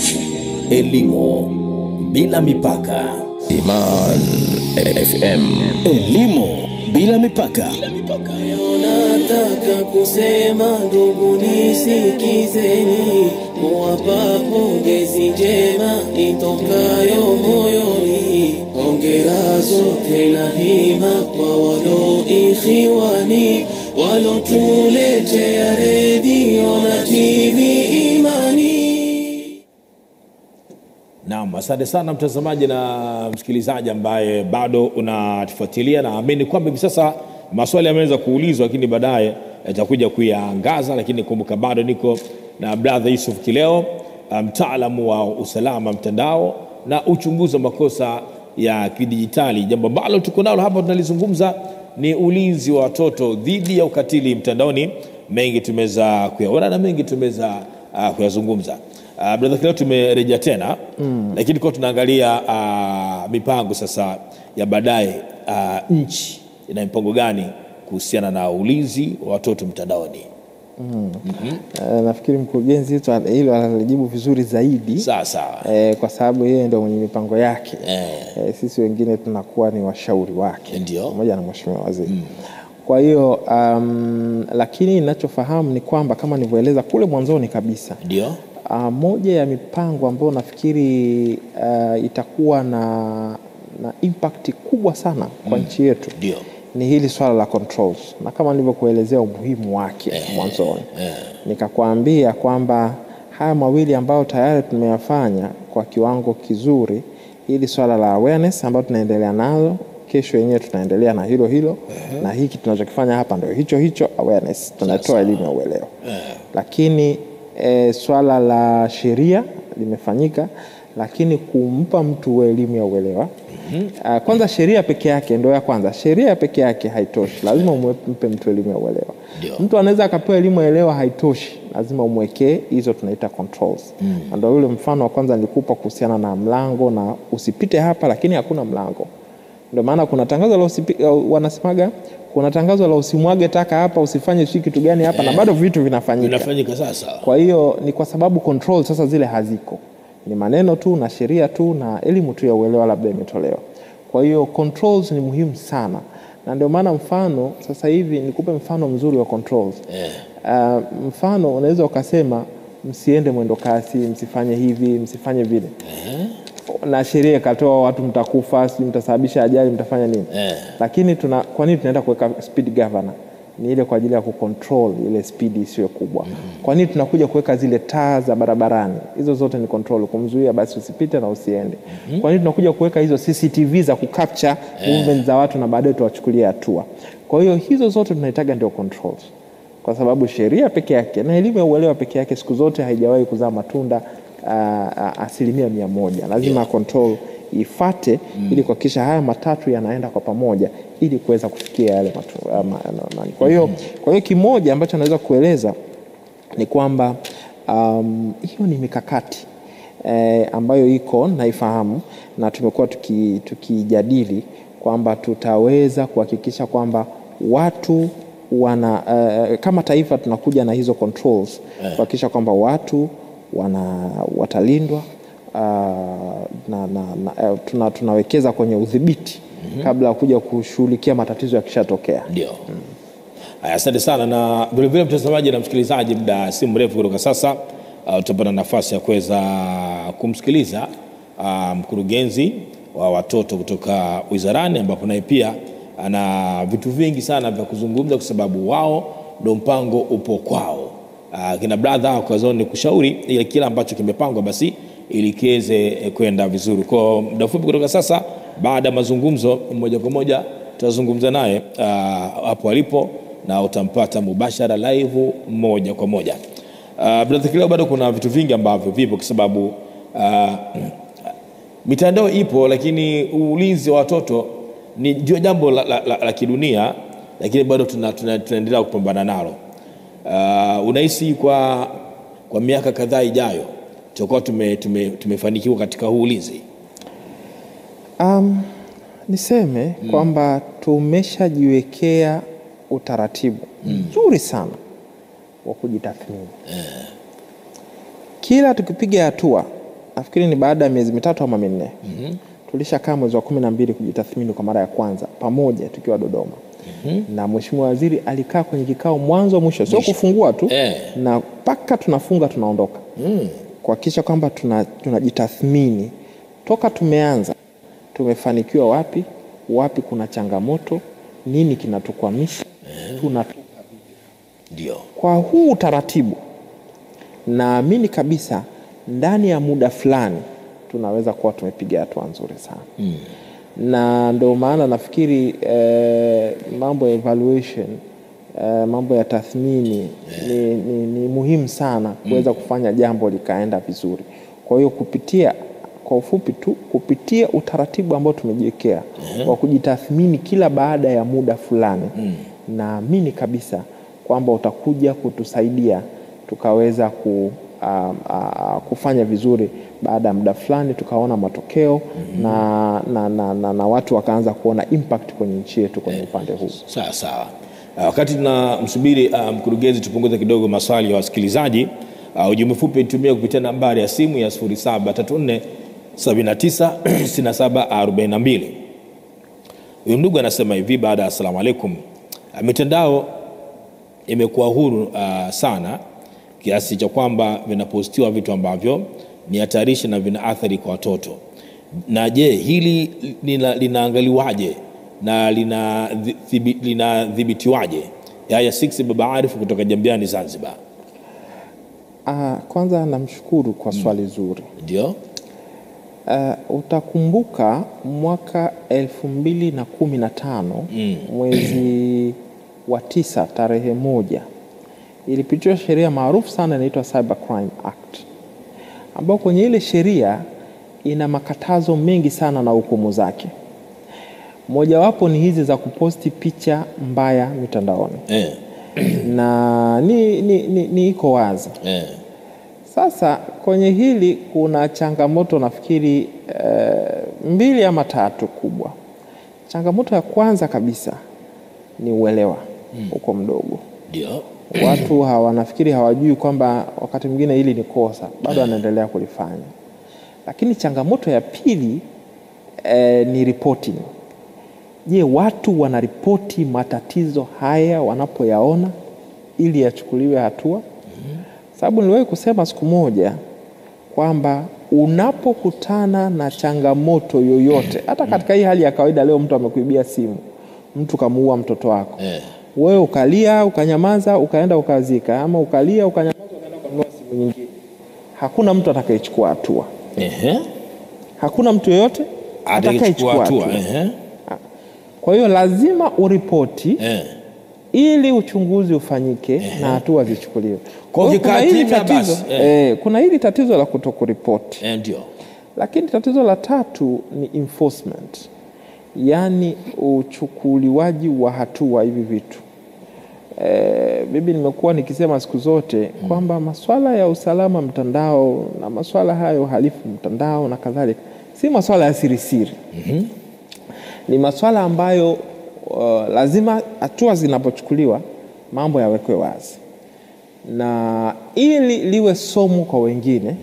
elimu bila mipaka. Iman FM, elimu bila mipaka. Nataka kusema ndugu nisikizeni, kuwapa pongezi njema itokayo moyoni. Hongera zote na hima kwa waloikhwani, walotuletea redio na TV Imani. Naam, asante sana mtazamaji na msikilizaji ambaye bado unatufuatilia, na amini kwamba hivi sasa maswali yameweza kuulizwa, lakini baadaye yatakuja kuyaangaza. Lakini kumbuka bado niko na brother Yusuf Kileo, mtaalamu wa usalama mtandao na uchunguzi wa makosa ya kidijitali. Jambo ambalo tuko nalo hapa tunalizungumza ni ulinzi wa watoto dhidi ya ukatili mtandaoni. Mengi tumeweza kuyaona na mengi tumeweza kuyazungumza. Brother Kileo, tumerejea tena lakini kwa tunaangalia mipango sasa ya baadaye. Nchi ina mpango gani kuhusiana na ulinzi wa watoto mtandaoni? Nafikiri mkurugenzi hilo analijibu vizuri zaidi. Sawa. Kwa sababu yeye ndio mwenye mipango yake. Sisi wengine tunakuwa ni washauri wake. Ndio. Pamoja na mheshimiwa waziri. Kwa hiyo lakini ninachofahamu ni kwamba kama nilivyoeleza kule mwanzoni kabisa. Ndio. Moja ya mipango ambayo nafikiri itakuwa na impact kubwa sana kwa nchi yetu. Ndio. Ni hili swala la controls, na kama nilivyokuelezea umuhimu wake mwanzoni, nikakwambia kwamba haya mawili ambayo tayari tumeyafanya kwa kiwango kizuri, hili swala la awareness ambayo tunaendelea nalo, kesho yenyewe tunaendelea na hilo na hiki tunachokifanya hapa ndio hicho awareness, tunatoa elimu ya uelewa. Lakini swala la sheria limefanyika, lakini kumpa mtu elimu ya uelewa. Kwanza sheria peke yake ndio ya kwanza. Sheria peke yake haitoshi, lazima umpe mtu elimu ya uelewa. Mtu anaweza akapewa elimu ya uelewa haitoshi, lazima umwekee hizo tunaita controls. Ndio yule mfano wa kwanza nilikupa kuhusiana na mlango na usipite hapa, lakini hakuna mlango. Ndio maana kuna tangazo la wanasemaga kuna tangazo la usimwage taka hapa, usifanye kitu gani hapa, na bado vitu vinafanyika sasa. Kwa hiyo ni kwa sababu control sasa zile haziko. Ni maneno tu na sheria tu na elimu tu ya uelewa labda imetolewa. Kwa hiyo controls ni muhimu sana. Na ndio maana mfano sasa hivi nikupe mfano mzuri wa controls. Mfano unaweza ukasema msiende mwendo kasi, msifanye hivi, msifanye vile. Na sheria ikatoa watu mtakufa, mtasababisha ajali, mtafanya nini. Lakini kwa nini tunaenda kuweka speed governor? Ni ile kwa ajili ya kucontrol ile speed isiwe kubwa. Kwa nini tunakuja kuweka zile taa za barabarani? Hizo zote ni control, kumzuia basi usipite na usiende. Kwa nini tunakuja kuweka hizo CCTV za kucapture movement za watu na baadaye tuwachukulie hatua? Kwa hiyo hizo zote tunahitaji ndio controls. Kwa sababu sheria peke yake na elimu ya uelewa peke yake siku zote haijawahi kuzaa matunda 100%. Lazima control ifate ili kuhakikisha haya matatu yanaenda kwa pamoja ili kuweza kufikia yale matunda. Kwa hiyo kimoja ambacho naweza kueleza ni kwamba hiyo ni mikakati ambayo iko naifahamu na tumekuwa tukijadili kwamba tutaweza kuhakikisha kwamba watu kama taifa tunakuja na hizo controls kuhakikisha kwamba watu watalindwa tunawekeza kwenye udhibiti kabla ya kuja kushughulikia matatizo yakishatokea. Ndio. Asante sana, na vile vile mtazamaji na msikilizaji, muda si mrefu kutoka sasa utapata nafasi ya kuweza kumsikiliza mkurugenzi wa watoto kutoka wizarani, ambapo naye pia ana vitu vingi sana vya kuzungumza kwa sababu wao ndio mpango upo kwao. Kina brother kwa zoni kushauri ile kila ambacho kimepangwa basi ili kiweze kwenda vizuri. Kwa muda mfupi kutoka sasa baada ya mazungumzo moja kwa moja tutazungumza naye hapo alipo na utampata mubashara live moja kwa moja. Bila bado kuna vitu vingi ambavyo vipo kwa sababu mitandao ipo, lakini ulinzi wa watoto ni ndio jambo la kidunia, lakini bado tunaendelea kupambana nalo. Unahisi kwa miaka kadhaa ijayo tutakuwa tumefanikiwa katika huu ulinzi? Niseme kwamba tumeshajiwekea utaratibu mzuri sana wa kujitathmini. Kila tukipiga hatua, nafikiri ni baada ya miezi 3 au 4, tulishakaa mwezi wa 12 kujitathmini kwa mara ya kwanza pamoja tukiwa Dodoma. Na Mheshimiwa Waziri alikaa kwenye kikao mwanzo mwisho, sio kufungua tu na mpaka tunafunga tunaondoka. Kuhakikisha kwamba tunajitathmini toka tumeanza tumefanikiwa wapi kuna changamoto, nini kinatukwamisha, tunatoka ndio. Kwa huu utaratibu naamini kabisa ndani ya muda fulani tunaweza kuwa tumepiga hatua nzuri sana. Na ndio maana nafikiri mambo ya evaluation, mambo ya tathmini ni muhimu sana kuweza kufanya jambo likaenda vizuri. Kwa hiyo kwa ufupi tu kupitia utaratibu ambao tumejiwekea wa kujitathmini kila baada ya muda fulani, naamini kabisa kwamba utakuja kutusaidia tukaweza kufanya vizuri baada ya muda fulani, tukaona matokeo na watu wakaanza kuona impact kwenye nchi yetu kwenye upande huu. Sawa. Wakati tunamsubiri mkurugenzi, tupunguze kidogo maswali ya wasikilizaji. Ujumbe mfupi tumia kupitia nambari ya simu ya 0734 79 67 42. Huyu ndugu anasema hivi, baada ya asalamu alaykum, mitandao imekuwa huru sana kiasi cha kwamba vinapostiwa vitu ambavyo ni hatarishi na vina athari kwa watoto. Na je, hili linaangaliwaje na linadhibitiwaje? Yaya 6 Baba Arif kutoka Jambiani, Zanzibar. Kwanza namshukuru kwa swali zuri. Ndio. Utakumbuka mwaka 2015 mwezi wa 9 tarehe 1 ilipitishwa sheria maarufu sana inaitwa Cyber Crime Act, ambao kwenye ile sheria ina makatazo mengi sana na hukumu zake. Mojawapo ni hizi za kuposti picha mbaya mitandaoni. Na ni iko wazi. Sasa kwenye hili kuna changamoto nafikiri 2 ama 3 kubwa. Changamoto ya kwanza kabisa ni uelewa uko mdogo. Ndio. Watu nafikiri hawajui kwamba wakati mwingine hili ni kosa, bado wanaendelea kulifanya. Lakini changamoto ya pili ni reporting. Je, watu wanaripoti matatizo haya wanapoyaona ili yachukuliwe hatua? Sababu niliwahi kusema siku moja kwamba unapokutana na changamoto yoyote, hata katika hii hali ya kawaida, leo mtu amekuibia simu, mtu kamuua mtoto wako, wewe ukalia ukanyamaza ukaenda ukazika, ama ukalia ukanyamaza ukaenda kununua simu nyingine, hakuna mtu atakayechukua hatua. Hakuna mtu yoyote atakayechukua hatua. Kwa hiyo lazima uripoti ili uchunguzi ufanyike na hatua zichukuliwe. Kuna hili tatizo la kutokuripoti. Ndio. Lakini tatizo la 3 ni enforcement. Yaani uchukuliwaji wa hatua hivi vitu. Mimi nimekuwa nikisema siku zote kwamba masuala ya usalama mtandao na masuala hayo uhalifu mtandao na kadhalika si masuala ya siri. Ni masuala ambayo lazima hatua zinapochukuliwa mambo yawekwe wazi, na ili liwe somo kwa wengine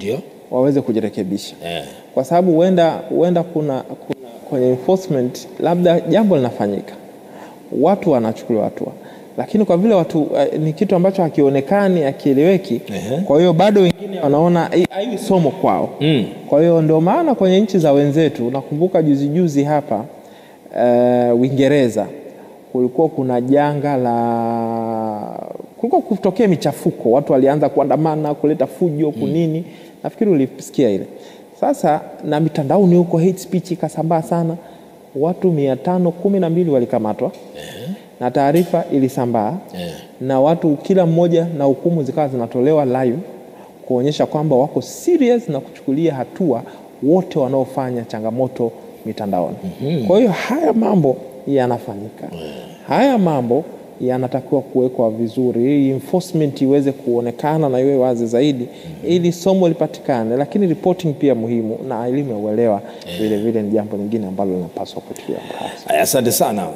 waweze kujirekebisha. Kwa sababu huenda kuna kwenye enforcement labda jambo linafanyika, watu wanachukuliwa hatua, lakini kwa vile watu ni kitu ambacho hakionekani, hakieleweki, kwa hiyo bado wengine wanaona haiwi somo kwao. Kwa hiyo ndio maana kwenye nchi za wenzetu, nakumbuka juzi hapa Uingereza kulikuwa kuna janga kulikuwa kutokea michafuko, watu walianza kuandamana kuleta fujo kunini, nafikiri ulisikia ile. Sasa na mitandaoni huko hate speech ikasambaa sana, watu 512 walikamatwa na taarifa ilisambaa na watu kila mmoja na hukumu zikawa zinatolewa live kuonyesha kwamba wako serious na kuchukulia hatua wote wanaofanya changamoto mitandaoni. Kwa hiyo haya mambo yanafanyika. Haya mambo yanatakiwa kuwekwa vizuri, enforcement iweze kuonekana na iwe wazi zaidi ili somo lipatikane, lakini reporting pia muhimu na elimu ya uelewa vile vile ni jambo lingine ambalo linapaswa kutiliwa mkazo. Asante sana.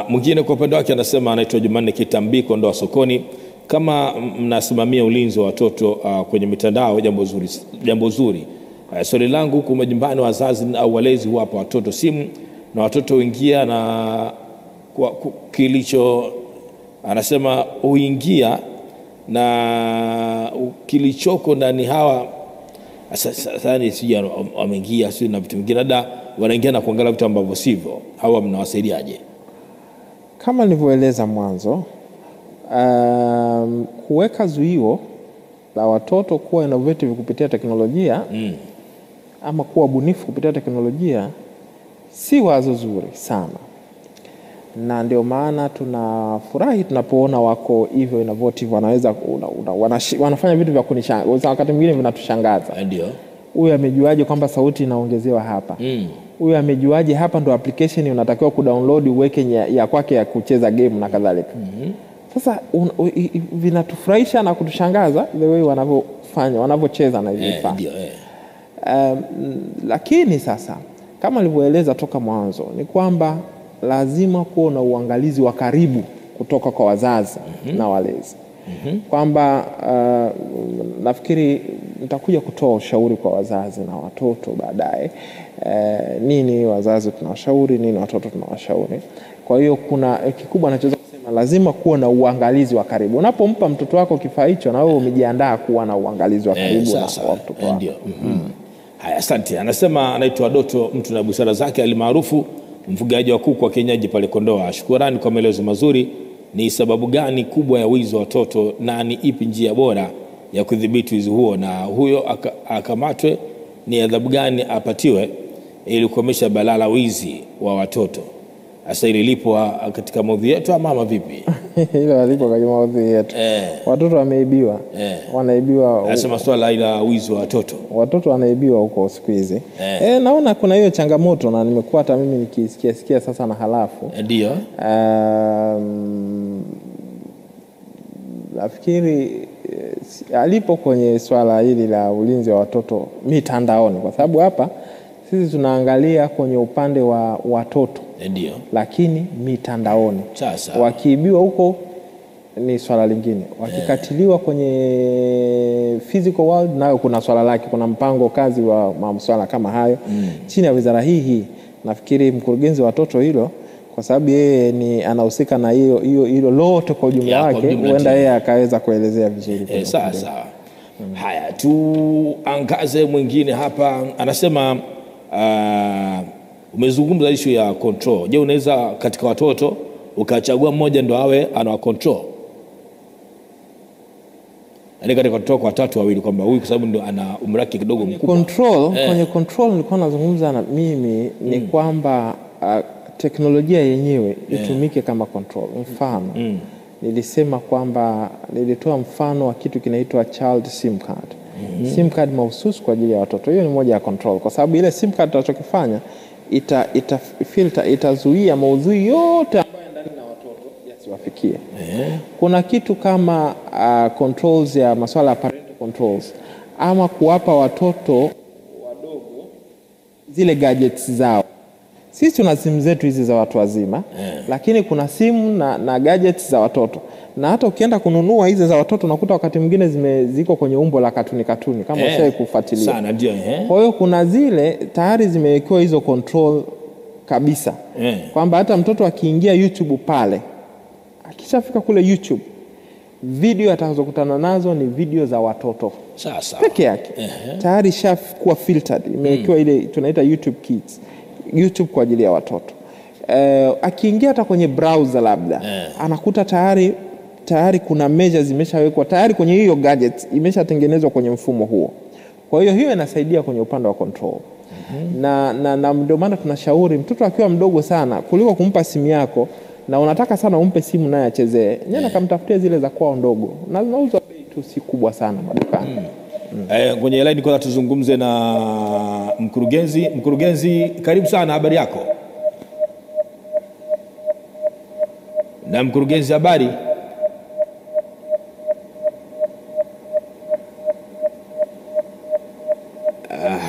Mwingine kwa upande wake anasema anaitwa Jumanne Kitambiko ndo sokoni, kama mnasimamia ulinzi wa watoto kwenye mitandao jambo zuri. Swali langu huko majumbani wazazi au walezi huwapa watoto simu na watoto huingia na kilicho anasema huingia na kilichoko ndani hawa sasa ni sija wameingia sio na vitu vingine dada wanaingia na kuangalia vitu ambavyo sivyo. Hawa mnawasaidiaje? Kama nilivyoeleza mwanzo, kuweka zuio la watoto kuwa innovative kupitia teknolojia ama kuwa bunifu kupitia teknolojia si wazo zuri sana. Na ndio maana tunafurahi tunapoona wako hivyo innovative, wanaweza wanafanya vitu vya kunishangaza, wakati mwingine vinatushangaza. Ndio. Huyu amejuaje kwamba sauti inaongezewa hapa? Huyu amejuaje hapa ndo application unatakiwa kudownload uweke ya kwake ya kucheza game na kadhalika. Sasa vinatufurahisha na kutushangaza the way wanavyocheza na hivi vifaa. Lakini sasa kama nilivyoeleza toka mwanzo ni kwamba lazima kuwa na uangalizi wa karibu kutoka kwa wazazi na walezi. Kwamba nafikiri nitakuja kutoa ushauri kwa wazazi na watoto baadaye. Nini wazazi tunawashauri, nini watoto tunawashauri. Kwa hiyo kuna kikubwa nachoweza kusema, lazima kuwa na uangalizi wa karibu. Unapompa mtoto wako kifaa hicho na wewe umejiandaa kuwa na uangalizi wa karibu na mtoto wako. Haya, asante. Anasema anaitwa Doto, mtu na busara zake, alimaarufu mfugaji wa kuku wa kienyeji pale Kondoa. Shukrani kwa maelezo mazuri. Ni sababu gani kubwa ya wizi wa watoto na ni ipi njia bora ya kudhibiti wizi huo, na huyo akamatwe ni adhabu gani apatiwe ili kukomesha balala wizi wa watoto? Asa ili lipo katika maudhui yetu ama vipi? Hilo lipo katika maudhui yetu. Watoto wameibiwa. Wanaibiwa. Anasema swala ila wizi wa watoto. Watoto wanaibiwa huko siku hizi. Naona kuna hiyo changamoto na nimekuwa hata mimi nikisikia sasa na halafu. Ndio. Nafikiri alipo kwenye swala hili la ulinzi wa watoto mitandaoni, kwa sababu hapa sisi tunaangalia kwenye upande wa watoto. Ndio. Lakini mitandaoni. Sasa Wakiibiwa huko ni swala lingine. Wakikatiliwa kwenye physical world nayo kuna swala lake, kuna mpango kazi wa masuala kama hayo. Chini ya wizara hii nafikiri mkurugenzi wa watoto hilo, kwa sababu yeye ni anahusika na hilo lote kwa ujumla wake, huenda yeye akaweza kuelezea vizuri. Sasa haya tuangaze mwingine hapa. Anasema umezungumza issue ya control. Je, unaweza katika watoto ukachagua mmoja ndo awe ana control? Yaani katika watoto kwa watatu wawili, kwamba huyu kwa sababu ndo ana umraki kidogo mkubwa. Kwenye control nilikuwa nazungumza na mimi ni kwamba teknolojia yenyewe itumike kama control. Mfano nilisema kwamba nilitoa mfano wa kitu kinaitwa child sim card. Sim card mahususi kwa ajili ya watoto. Hiyo ni moja ya control, kwa sababu ile sim card tunachokifanya itazuia maudhui yote ambayo ndani na watoto yasiwafikie. Kuna kitu kama controls ya masuala ya parental controls, ama kuwapa watoto wadogo zile gadgets zao. Sisi tuna simu zetu hizi za watu wazima, lakini kuna simu na gadgets za watoto. Na hata ukienda kununua hizi za watoto unakuta wakati mwingine ziko kwenye umbo la katuni kama ushawahi kufuatilia. Sana ndio. Kwa hiyo kuna zile tayari zimewekewa hizo control kabisa. Kwamba hata mtoto akiingia YouTube pale, akishafika kule YouTube, video atakazokutana nazo ni video za watoto. Sasa peke yake. Tayari shakuwa filtered, imewekewa ile tunaita YouTube Kids. YouTube kwa ajili ya watoto. Akiingia hata kwenye browser labda, anakuta tayari kuna measures zimeshawekwa tayari kwenye hiyo gadget, imeshatengenezwa kwenye mfumo huo. Kwa hiyo inasaidia kwenye upande wa control. na ndio maana tunashauri mtoto akiwa mdogo sana kuliko kumpa simu yako na unataka sana umpe simu naye achezee, nenda kamtafutie zile za kwao ndogo na zinauzwa bei tu si kubwa sana madukani. Kwenye line kwa tuzungumze na mkurugenzi. Mkurugenzi, karibu sana, habari yako? Na mkurugenzi, habari?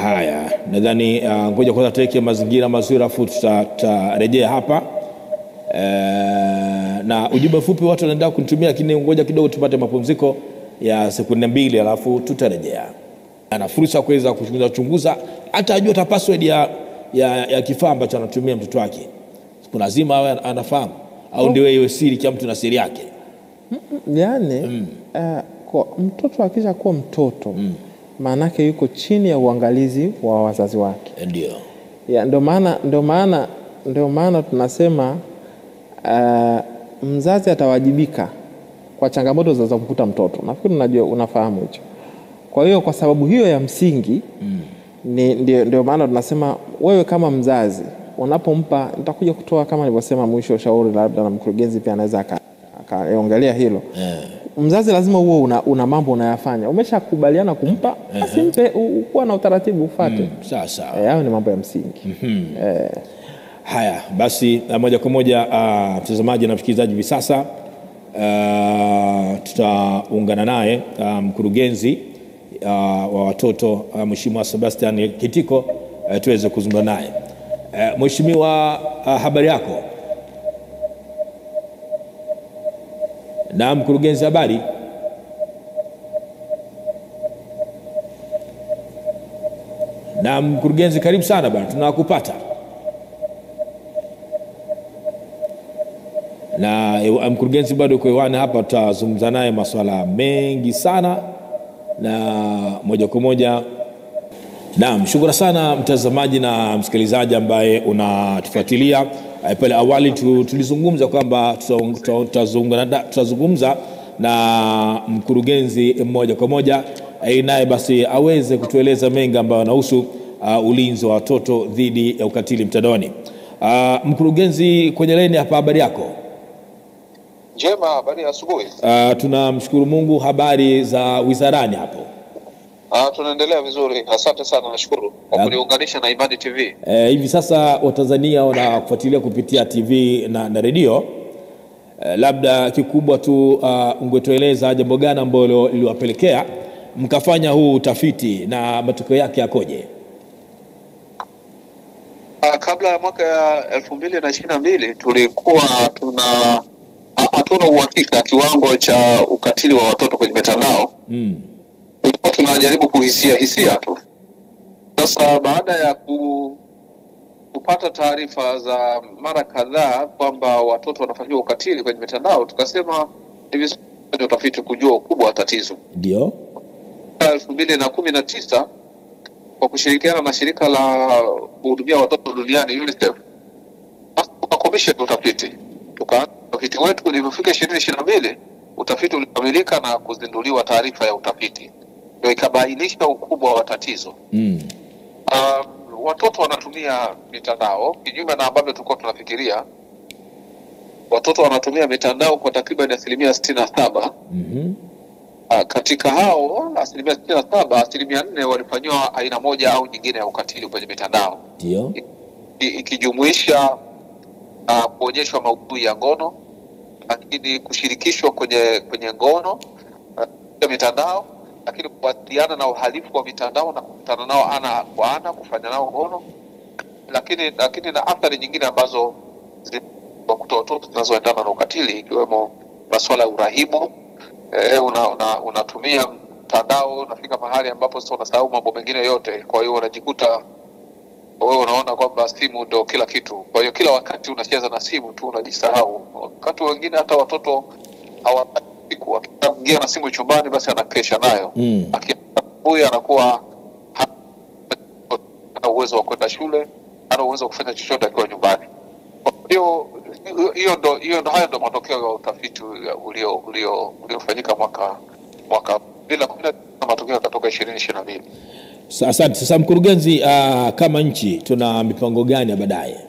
Haya, nadhani ngoja kwanza tuweke mazingira mazuri afu tutarejea hapa. Na ujumbe mfupi watu wanaendelea kunitumia, lakini ngoja kidogo tupate mapumziko ya sekunde 2 alafu tutarejea. Ana fursa kuweza kuchunguza hata ajue ta password ya kifaa ambacho anatumia mtoto wake. Kuna lazima awe anafahamu au ndio iwe siri kwa mtu na siri yake. Yaani kwa mtoto akisha kuwa mtoto maana yake yuko chini ya uangalizi wa wazazi wake. Ndio. Ya ndio maana tunasema mzazi atawajibika kwa changamoto za kumkuta mtoto. Nafikiri unajua, unafahamu hicho. Kwa hiyo kwa sababu hiyo ya msingi ndio maana tunasema wewe kama mzazi unapompa, nitakuja kutoa kama nilivyosema mwisho ushauri, labda na mkurugenzi pia anaweza akaongelea hilo. Mzazi lazima uwe una mambo unayafanya. Umeshakubaliana kumpa, asimpe, kuwa na utaratibu ufuate. Sawa sawa. Hayo ni mambo ya msingi. Haya, basi moja kwa moja mtazamaji na msikilizaji, hivi sasa tutaungana naye mkurugenzi wa watoto Mheshimiwa Sebastian Kitiko tuweze kuzungumza naye. Mheshimiwa, habari yako? Na mkurugenzi, habari? Na mkurugenzi, karibu sana bwana, tunakupata. Na mkurugenzi bado yuko hewani hapa, tutazungumza naye masuala mengi sana na moja kwa moja. Naam, shukrani sana mtazamaji na msikilizaji ambaye unatufuatilia. Pale awali tulizungumza kwamba tutazungumza na mkurugenzi moja kwa moja naye basi aweze kutueleza mengi ambayo yanahusu ulinzi wa watoto dhidi ya ukatili mtandaoni. Mkurugenzi kwenye line hapa, habari yako? Njema, habari ya asubuhi. Tunamshukuru Mungu, habari za wizarani hapo? Tunaendelea vizuri. Asante sana, nashukuru kwa kuniunganisha na Imani TV. Hivi sasa Watanzania wanakufuatilia kupitia TV na redio. Labda kikubwa tu ungetueleza jambo gani ambalo liliwapelekea mkafanya huu utafiti na matokeo yake yakoje? Kabla ya mwaka ya 2022 tulikuwa hatuna uhakika kiwango cha ukatili wa watoto kwenye mitandao. Tunajaribu kuhisia tu. Sasa baada ya kupata taarifa za mara kadhaa kwamba watoto wanafanyiwa ukatili kwenye mitandao, tukasema hivi sasa utafiti kujua ukubwa wa tatizo. Ndio 2019 kwa kushirikiana na shirika la kuhudumia watoto duniani UNICEF tukakomesha utafiti. Utafiti wetu ulipofika 2022 utafiti ulikamilika na kuzinduliwa taarifa ya utafiti. Ndio ikabainisha ukubwa wa tatizo. Watoto wanatumia mitandao kinyume na ambavyo tulikuwa tunafikiria. Watoto wanatumia mitandao kwa takriban 67%. Katika hao 67%, 4% walifanywa aina moja au nyingine ya ukatili kwenye mitandao. Ndio. Ikijumuisha kuonyeshwa maudhui ya ngono, lakini kushirikishwa kwenye ngono ya mitandao, lakini kuwasiliana na uhalifu wa mitandao na kukutana nao ana kwa ana kufanya nao ngono, lakini na athari nyingine ambazo zinakuta watoto zinazoendana na ukatili, ikiwemo masuala ya urahibu. Unatumia mtandao, unafika mahali ambapo sasa unasahau mambo mengine yote. Kwa hiyo unajikuta wewe unaona kwamba simu ndio kila kitu. Kwa hiyo kila wakati unacheza na simu tu, unajisahau. Wakati wengine hata watoto hawataki akiingia na simu chumbani basi anakesha nayo. Akiambuya anakuwa hana uwezo wa kwenda shule, hana uwezo wa kufanya chochote akiwa nyumbani. Kwa hiyo hayo ndo matokeo ya utafiti uliofanyika mwaka 2010 na matokeo yakatoka 2022. Asante. Sasa mkurugenzi, kama nchi tuna mipango gani ya baadaye?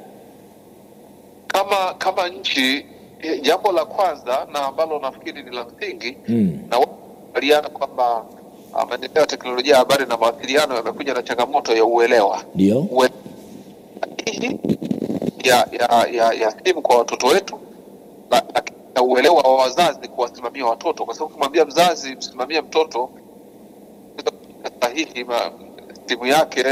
Kama nchi, jambo la kwanza na ambalo nafikiri ni la msingi na wakubaliana kwamba maendeleo ya teknolojia ya habari na mawasiliano yamekuja na changamoto ya uelewa. Ndio. ya simu kwa watoto wetu na uelewa wa wazazi kuwasimamia watoto, kwa sababu kumwambia mzazi msimamia mtoto sahihi simu yake,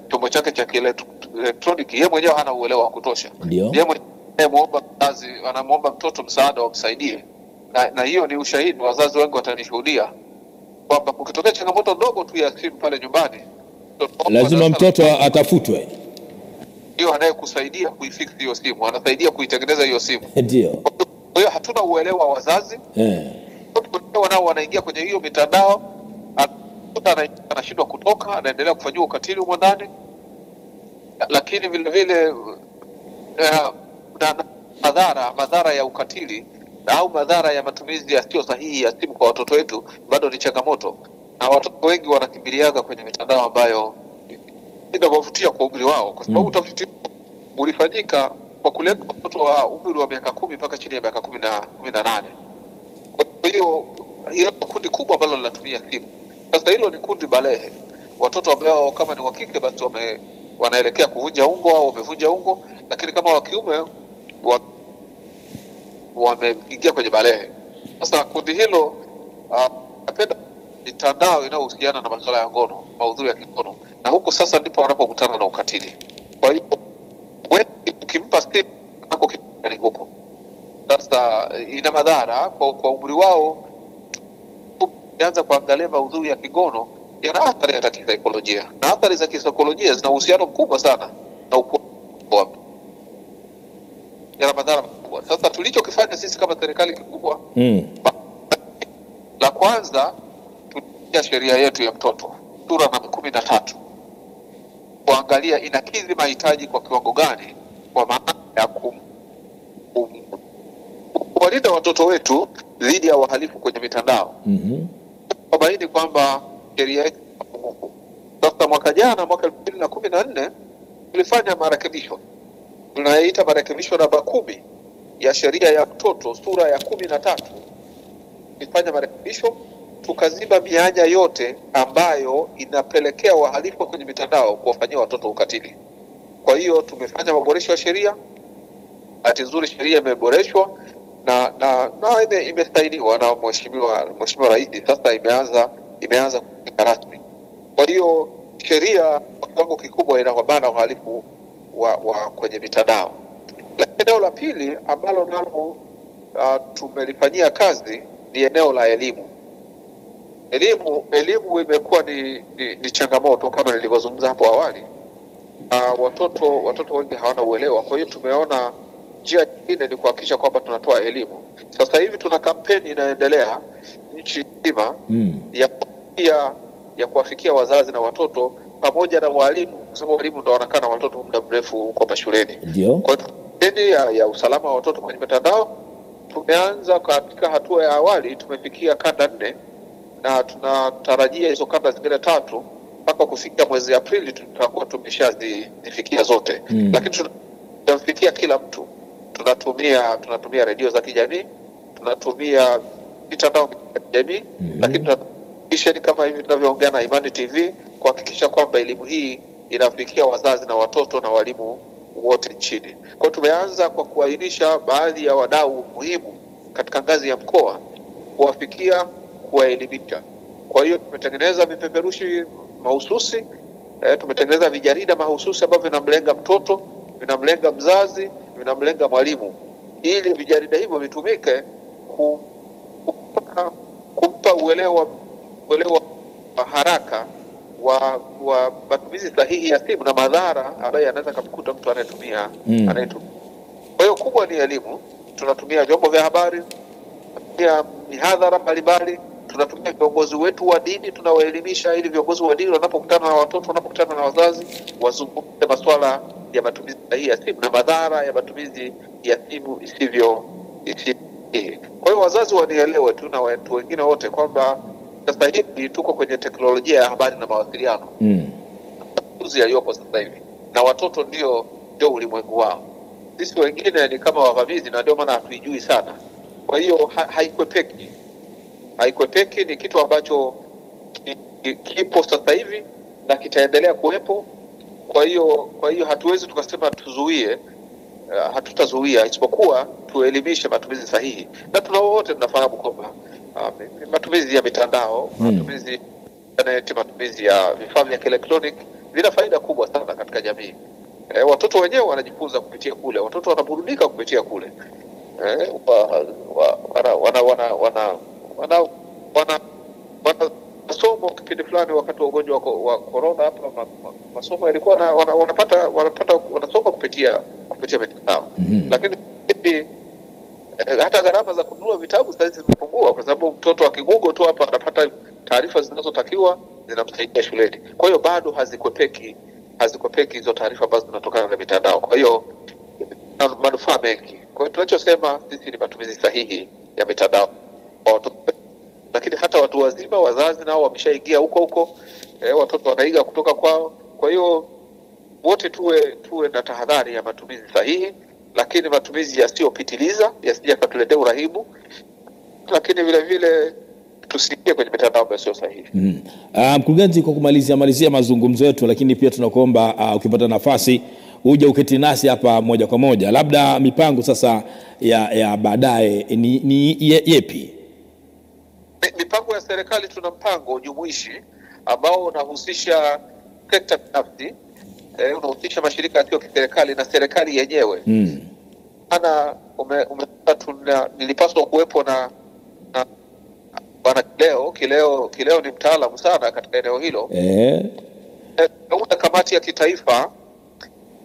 chombo chake cha kielektroniki, yeye mwenyewe hana uelewa wa kutosha. Yeye mwenyewe mzazi anamuomba mtoto msaada wamsaidie, na hiyo ni ushahidi, wazazi wengi watanishuhudia kwamba ukitokea changamoto ndogo tu ya simu pale nyumbani, lazima mtoto atafutwe. Ndio anayekusaidia kuifix hiyo simu, anasaidia kuitengeneza hiyo simu. Ndio. Kwa hiyo hatuna uelewa wa wazazi. Wanao wanaingia kwenye hiyo mitandao, anashindwa kutoka, anaendelea kufanywa ukatili huko ndani. Lakini vile vile madhara ya ukatili au madhara ya matumizi yasiyo sahihi ya simu kwa watoto wetu bado ni changamoto, na watoto wengi wanakimbiliaga kwenye mitandao ambayo inawavutia kwa umri wao, kwa sababu utafiti ulifanyika kwa kulenga watoto wa umri wa miaka 10 mpaka chini ya miaka 18. Kwa hiyo hilo kundi kubwa ambalo linatumia simu. Sasa hilo ni kundi balehe, watoto ambao kama ni wa kike basi wanaelekea kuvunja ungo au wamevunja ungo, lakini kama wa kiume wameingia kwenye balehe. Sasa kundi hilo napenda mitandao inayohusiana na masuala ya ngono, maudhui ya kingono, na huko sasa ndipo wanapokutana na ukatili. Kwa hiyo wewe ukimpa simu nako kitani huko, sasa ina madhara kwa umri wao. Ukianza kuangalia maudhui ya kingono yana athari ya kisaikolojia, na athari za kisaikolojia zina uhusiano mkubwa sana na ukuaji, yana madhara makubwa. Sasa tulichokifanya sisi kama serikali kikubwa, la kwanza tulitia sheria yetu ya mtoto sura namba 13 kuangalia inakidhi mahitaji kwa kiwango gani, kwa maana ya kuwalinda watoto wetu dhidi ya wahalifu kwenye mitandao. Kubaini kwamba sheria yetu. Sasa mwaka jana, mwaka 2014 tulifanya marekebisho, tunaita marekebisho namba 10 ya sheria ya mtoto sura ya 13. Tulifanya marekebisho, tukaziba mianya yote ambayo inapelekea wahalifu kwenye mitandao kuwafanyia watoto ukatili. Kwa hiyo tumefanya maboresho ya sheria. Bahati nzuri sheria imeboreshwa na imesainiwa na Mheshimiwa Rais. Sasa imeanza kutumika rasmi. Kwa hiyo sheria kwa kiwango kikubwa inawabana wahalifu wa kwenye mitandao. Lakini eneo la pili ambalo nalo tumelifanyia kazi ni eneo la elimu. Elimu imekuwa ni changamoto kama nilivyozungumza hapo awali. Watoto wengi hawana uelewa. Kwa hiyo tumeona njia nyingine ni kuhakikisha kwamba tunatoa elimu. Sasa hivi tuna kampeni inaendelea nchi nzima ya kuwafikia wazazi na watoto pamoja na walimu, kwa sababu walimu ndio wanakaa na watoto muda mrefu huko mashuleni. Kwa hiyo kampeni ya usalama wa watoto kwenye mitandao tumeanza katika hatua ya awali, tumefikia kanda 4 na tunatarajia hizo kanda zingine 3 mpaka kufikia mwezi Aprili tutakuwa tumeshazifikia zote. Lakini tunafikia kila mtu. Tunatumia redio za kijamii, tunatumia mitandao ya kijamii, lakini tunahakikisha kama hivi tunavyoongea na Imani TV kuhakikisha kwamba elimu hii inafikia wazazi na watoto na walimu wote nchini. Kwa hiyo tumeanza kwa kuainisha baadhi ya wadau muhimu katika ngazi ya mkoa kuwafikia, kuwaelimisha. Kwa hiyo tumetengeneza vipeperushi mahususi, tumetengeneza vijarida mahususi ambavyo vinamlenga mtoto, vinamlenga mzazi, vinamlenga mwalimu, ili vijarida hivyo vitumike kumpa uelewa haraka wa matumizi sahihi ya simu na madhara ambayo yanaweza kumkuta mtu anayetumia. Kwa hiyo kubwa ni elimu. Tunatumia vyombo vya habari, tunatumia mihadhara mbalimbali, tunatumia viongozi wetu wa dini, tunawaelimisha ili viongozi wa dini wanapokutana na watoto, wanapokutana na wazazi, wazungumze masuala ya matumizi sahihi ya simu na madhara ya matumizi ya simu isivyo. Kwa hiyo wazazi wanielewe tu na watu wengine wote kwamba sasa hivi tuko kwenye teknolojia ya habari na mawasiliano. makuzi yaliyopo sasa hivi, na watoto ndio ulimwengu wao. Sisi wengine ni kama wavamizi, na ndio maana hatuijui sana. Kwa hiyo haikwepeki, ni kitu ambacho kipo sasa hivi na kitaendelea kuwepo. Kwa hiyo hatuwezi tukasema tuzuie, hatutazuia, isipokuwa tuelimishe matumizi sahihi. Na wote tunafahamu kwamba matumizi ya mitandao, matumizi ya internet, matumizi ya vifaa vya kielektroniki vina faida kubwa sana katika jamii. Watoto wenyewe wanajifunza kupitia kule, watoto wanaburudika kupitia kule. Wana masomo kipindi fulani wakati wa ugonjwa wa corona hapa, masomo yalikuwa wanasoma kupitia mitandao. Lakini hata gharama za kununua vitabu sasa zimepungua, kwa sababu mtoto akigugo tu hapa anapata taarifa zinazotakiwa, zinamsaidia shuleni. Kwa hiyo bado hazikwepeki hizo taarifa ambazo zinatokana na mitandao. Kwa hiyo manufaa mengi. Kwa hiyo tunachosema sisi ni matumizi sahihi ya mitandao kwa watoto. Lakini hata watu wazima, wazazi nao wameshaingia huko, watoto wanaiga kutoka kwao. Kwa hiyo wote tuwe na tahadhari ya matumizi sahihi, lakini matumizi yasiyopitiliza, yasije yakatuletea urahibu, lakini vile vile tusiingie kwenye mitandao ambayo sio sahihi. Mkurugenzi, kwa kumalizia mazungumzo yetu, lakini pia tunakuomba ukipata nafasi uje uketi nasi hapa moja kwa moja, labda mipango sasa ya baadaye ni yepi? Mipango ya serikali, tuna mpango jumuishi ambao unahusisha sekta binafsi, unahusisha mashirika yasiyo kiserikali na serikali yenyewe. Ana nilipaswa kuwepo na bwana Kileo ni mtaalamu sana katika eneo hilo. Una kamati ya kitaifa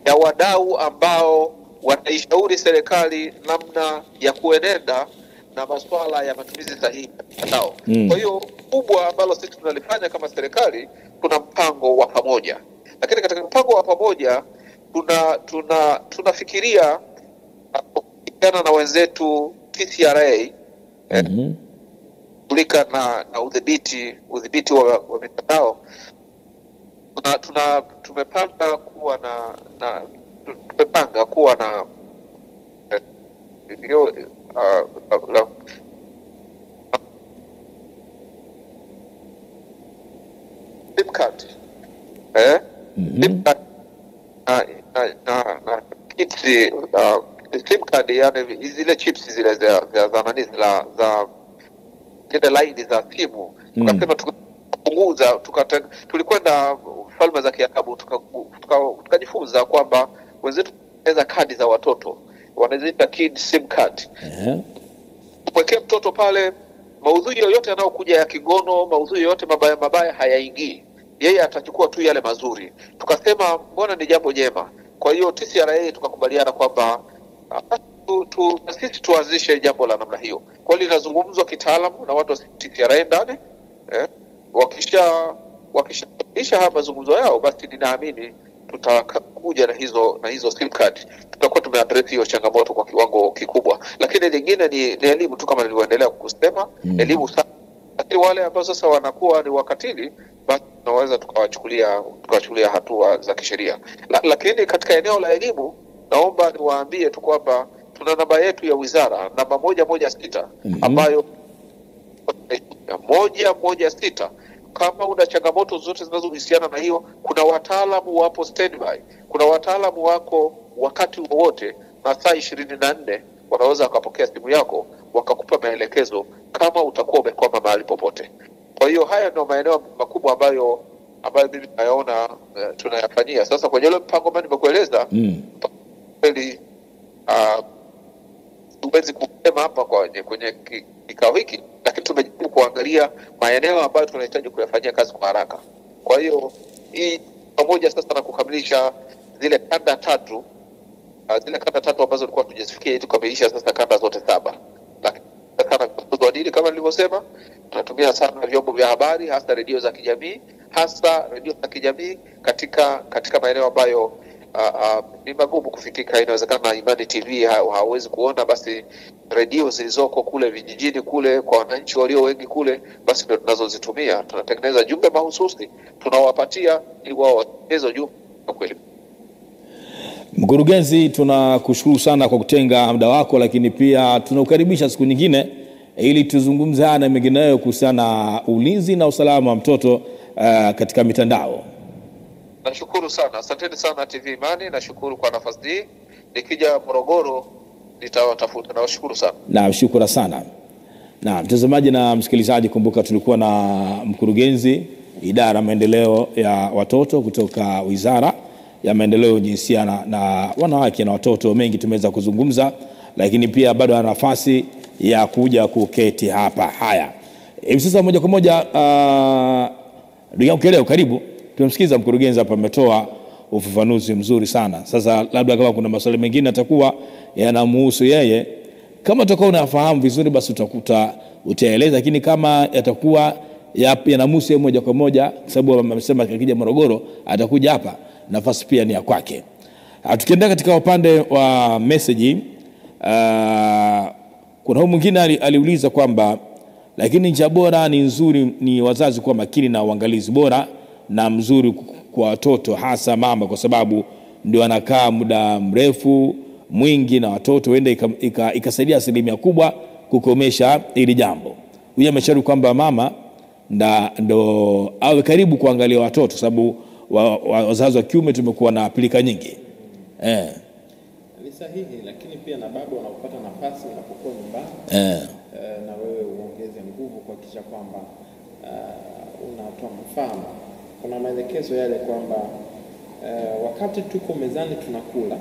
ya wadau ambao wanaishauri serikali namna ya kuenenda na masuala ya matumizi sahihi ya mitandao. Kwa hiyo kubwa ambalo sisi tunalifanya kama serikali, tuna mpango wa pamoja. Lakini katika mpango wa pamoja tunafikiria kushirikiana na wenzetu TCRA kulika na udhibiti wa mitandao. Tumepanga kuwa na SIM card, SIM card, yani zile chips zile za zile line za simu. Tukasema tukapunguza, tulikwenda Falme za Kiarabu, tukajifunza kwamba wenzetu wanaweza kadi za watoto, wanaziita kid SIM card. Mwekee mtoto pale, maudhui yoyote yanayokuja ya kigono, maudhui yoyote mabaya hayaingii. Yeye atachukua tu yale mazuri. Tukasema mbona ni jambo jema. Kwa hiyo TCRA tukakubaliana kwamba sisi tuanzishe jambo la namna hiyo. Kwa hiyo linazungumzwa kitaalamu na watu wa TCRA ndani. Wakisha hapa mazungumzo yao, basi ninaamini tutakuja na hizo SIM card. Tutakuwa tumeaddress hiyo changamoto kwa kiwango kikubwa. Lakini lingine ni elimu tu, kama nilivyoendelea kusema, elimu sana. Lakini wale ambao sasa wanakuwa ni wakatili, basi tunaweza tukawachukulia hatua za kisheria. Lakini katika eneo la elimu, naomba niwaambie tu kwamba tuna namba yetu ya wizara, namba 116 ambayo 116. Kama una changamoto zote zinazohusiana na hiyo, kuna wataalamu wapo standby. Kuna wataalamu wako wakati wowote, masaa 24 wanaweza wakapokea simu yako wakakupa maelekezo kama utakuwa umekwama mahali popote. Kwa hiyo haya ndio maeneo makubwa ambayo mimi nayaona tunayafanyia. Sasa kwenye ile mpango ambao nimekueleza, kweli tuwezi kusema hapa kwenye kikao hiki, lakini tumejaribu kuangalia maeneo ambayo tunahitaji kuyafanyia kazi kwa haraka. Kwa hiyo hii pamoja sasa na kukamilisha zile kanda tatu ambazo tulikuwa tujazifikia, tukamilisha sasa kanda zote 7. Lakini sana kwa dini, kama nilivyosema, tunatumia sana vyombo vya habari, hasa redio za kijamii katika maeneo ambayo ni magumu kufikika. Inawezekana Imani TV hawezi kuona, basi redio zilizoko kule vijijini kule kwa wananchi walio wengi kule, basi ndio tunazozitumia. Tunatengeneza jumbe mahususi tunawapatia ili wao watekeleze jumbe kweli. Mkurugenzi, tunakushukuru sana kwa kutenga muda wako, lakini pia tunakukaribisha siku nyingine ili tuzungumze na mengineyo kuhusiana na ulinzi na usalama wa mtoto katika mitandao. Nashukuru sana. Asanteni sana TV Imani, nashukuru kwa nafasi hii. Nikija Morogoro nitawatafuta. Nawashukuru sana. Na shukrani sana. Na mtazamaji na msikilizaji, kumbuka tulikuwa na mkurugenzi idara maendeleo ya watoto kutoka Wizara ya Maendeleo Jinsia na Wanawake na Watoto. Mengi tumeweza kuzungumza, lakini pia bado ana nafasi ya kuja kuketi hapa. Haya, hivi sasa moja kwa moja ndio karibu tumsikiza mkurugenzi hapa, ametoa ufafanuzi mzuri sana. Sasa labda kama kuna maswali mengine atakuwa yanamhusu yeye, kama utakuwa unafahamu vizuri basi utaeleza, lakini kama yatakuwa yanamhusu moja kwa moja, sababu amesema akija Morogoro atakuja hapa, nafasi pia ni ya kwake. Tukienda katika upande wa message, kuna huyu mwingine aliuliza kwamba lakini njia bora ni nzuri ni wazazi kuwa makini na uangalizi bora na mzuri kwa watoto, hasa mama, kwa sababu ndio anakaa muda mrefu mwingi na watoto, huenda ikasaidia asilimia kubwa kukomesha hili jambo. Huyu ameshauri kwamba mama ndo awe karibu kuangalia watoto, sababu wazazi wa kiume tumekuwa na pilika nyingi. Ni sahihi, lakini pia na baba wanapata nafasi unapokuwa nyumbani na wewe uongeze nguvu kuhakikisha kwamba unatoa mfano. Kuna maelekezo yale kwamba wakati tuko mezani tunakula,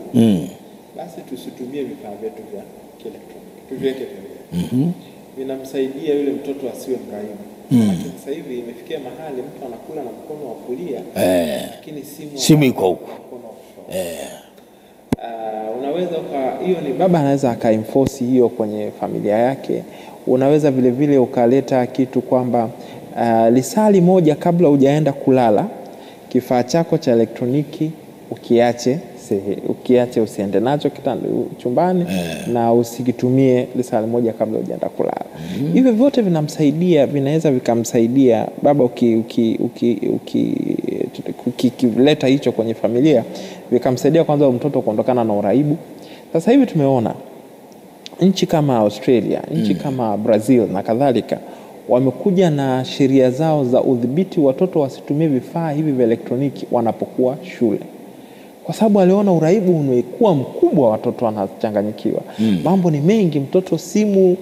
basi tusitumie vifaa vyetu vya kielektroniki, tuviweke pembeni. Vinamsaidia yule mtoto asiwe mraibu. Lakini sasa hivi imefikia mahali mtu anakula na mkono wa kulia, lakini simu iko huko. Unaweza hiyo ni baba anaweza akaenforce hiyo kwenye familia yake. Unaweza vile vile ukaleta kitu kwamba lisali moja kabla hujaenda kulala, kifaa chako cha elektroniki ukiache usiende nacho chumbani na usikitumie lisali moja kabla hujaenda kulala. Hivyo vyote vinaweza vikamsaidia baba ukileta hicho kwenye familia, vikamsaidia kwanza mtoto kuondokana na uraibu. Sasa hivi tumeona nchi kama Australia, nchi kama Brazil na kadhalika, wamekuja na sheria zao za udhibiti watoto wasitumie vifaa hivi vya elektroniki wanapokuwa shule. Kwa sababu aliona uraibu umekuwa mkubwa, watoto wanachanganyikiwa. Mambo ni mengi, mtoto simu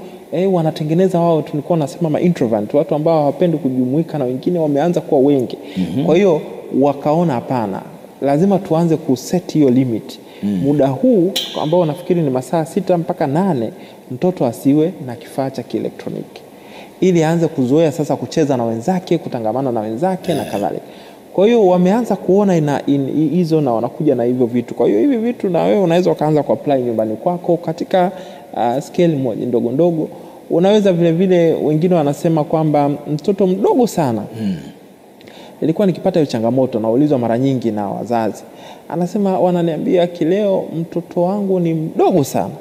wanatengeneza wao, tulikuwa nasema introvert, watu ambao hawapendi kujumuika na wengine, wameanza kuwa wengi. Kwa hiyo wakaona hapana, lazima tuanze kuset hiyo limit. Muda huu ambao nafikiri ni masaa 6 mpaka 8, mtoto asiwe na kifaa cha kielektroniki, ili aanze kuzoea sasa kucheza na wenzake, kutangamana na wenzake na kadhalika. Kwa hiyo wameanza kuona hizo na wanakuja na hivyo vitu. Kwa hiyo hivi vitu na wewe unaweza kaanza kuapply nyumbani kwako katika scale moja ndogo ndogo. Unaweza vile vile, wengine wanasema kwamba mtoto mdogo sana. Nilikuwa nikipata hiyo changamoto, naulizwa mara nyingi na wazazi. Anasema wananiambia kileo mtoto wangu ni mdogo sana.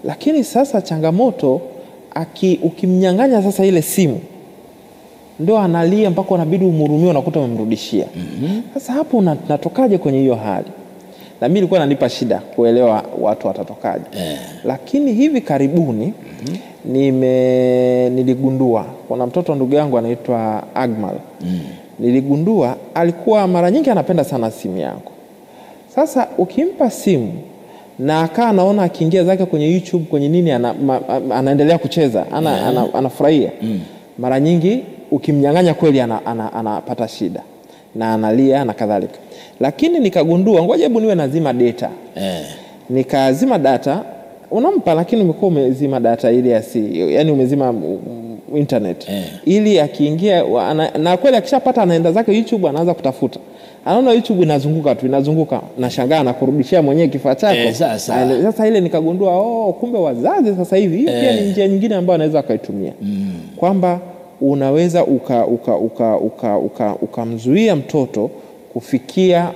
Lakini sasa changamoto ukimnyang'anya sasa ile simu, ndio analia mpaka unabidi umhurumie, unakuta umemrudishia. Sasa hapo natokaje kwenye hiyo hali? Na mimi nilikuwa nanipa shida kuelewa watu watatokaje. Lakini hivi karibuni niligundua kuna mtoto ndugu yangu anaitwa Agmal. Niligundua alikuwa mara nyingi anapenda sana simu yangu. Sasa ukimpa simu na anaona akiingia zake kwenye YouTube kwenye nini anaendelea kucheza, anafurahia. Mara nyingi ukimnyang'anya kweli anapata shida na analia na kadhalika. Lakini nikagundua ngoja hebu niwe nazima data. Nikazima data, unampa lakini umekuwa umezima data ile yani umezima internet. Ili akiingia na kweli akishapata anaenda zake YouTube, anaanza kutafuta. Anaona YouTube inazunguka na shangaa na kurudishia mwenyewe kifaa chako. Sasa ile nikagundua kumbe wazazi sasa hivi hiyo pia ni njia nyingine ambayo anaweza akaitumia. Kwamba unaweza ukamzuia mtoto kufikia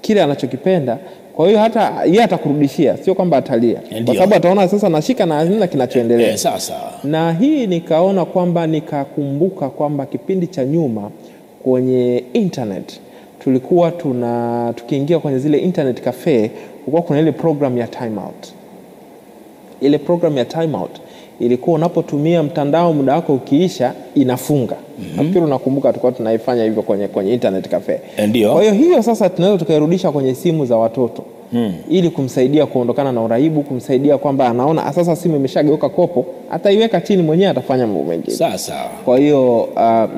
kile anachokipenda. Kwa hiyo hata yeye atakurudishia, sio kwamba atalia, kwa sababu ataona sasa nashika na hazina kinachoendelea. Sasa Na hii nikaona kwamba nikakumbuka kwamba kipindi cha nyuma kwenye internet tulikuwa tukiingia kwenye zile internet cafe, kulikuwa kuna ile program ya time out. Ile program ya time out ilikuwa unapotumia mtandao muda wako ukiisha inafunga. Nafikiri unakumbuka tulikuwa tunaifanya hivyo kwenye internet cafe. Ndio. Kwa hiyo sasa tunaweza tukairudisha kwenye simu za watoto. Ili kumsaidia kuondokana na uraibu, kumsaidia kwamba anaona sasa simu imeshageuka kopo, ataiweka chini mwenyewe atafanya mambo mengine. Sasa Kwa hiyo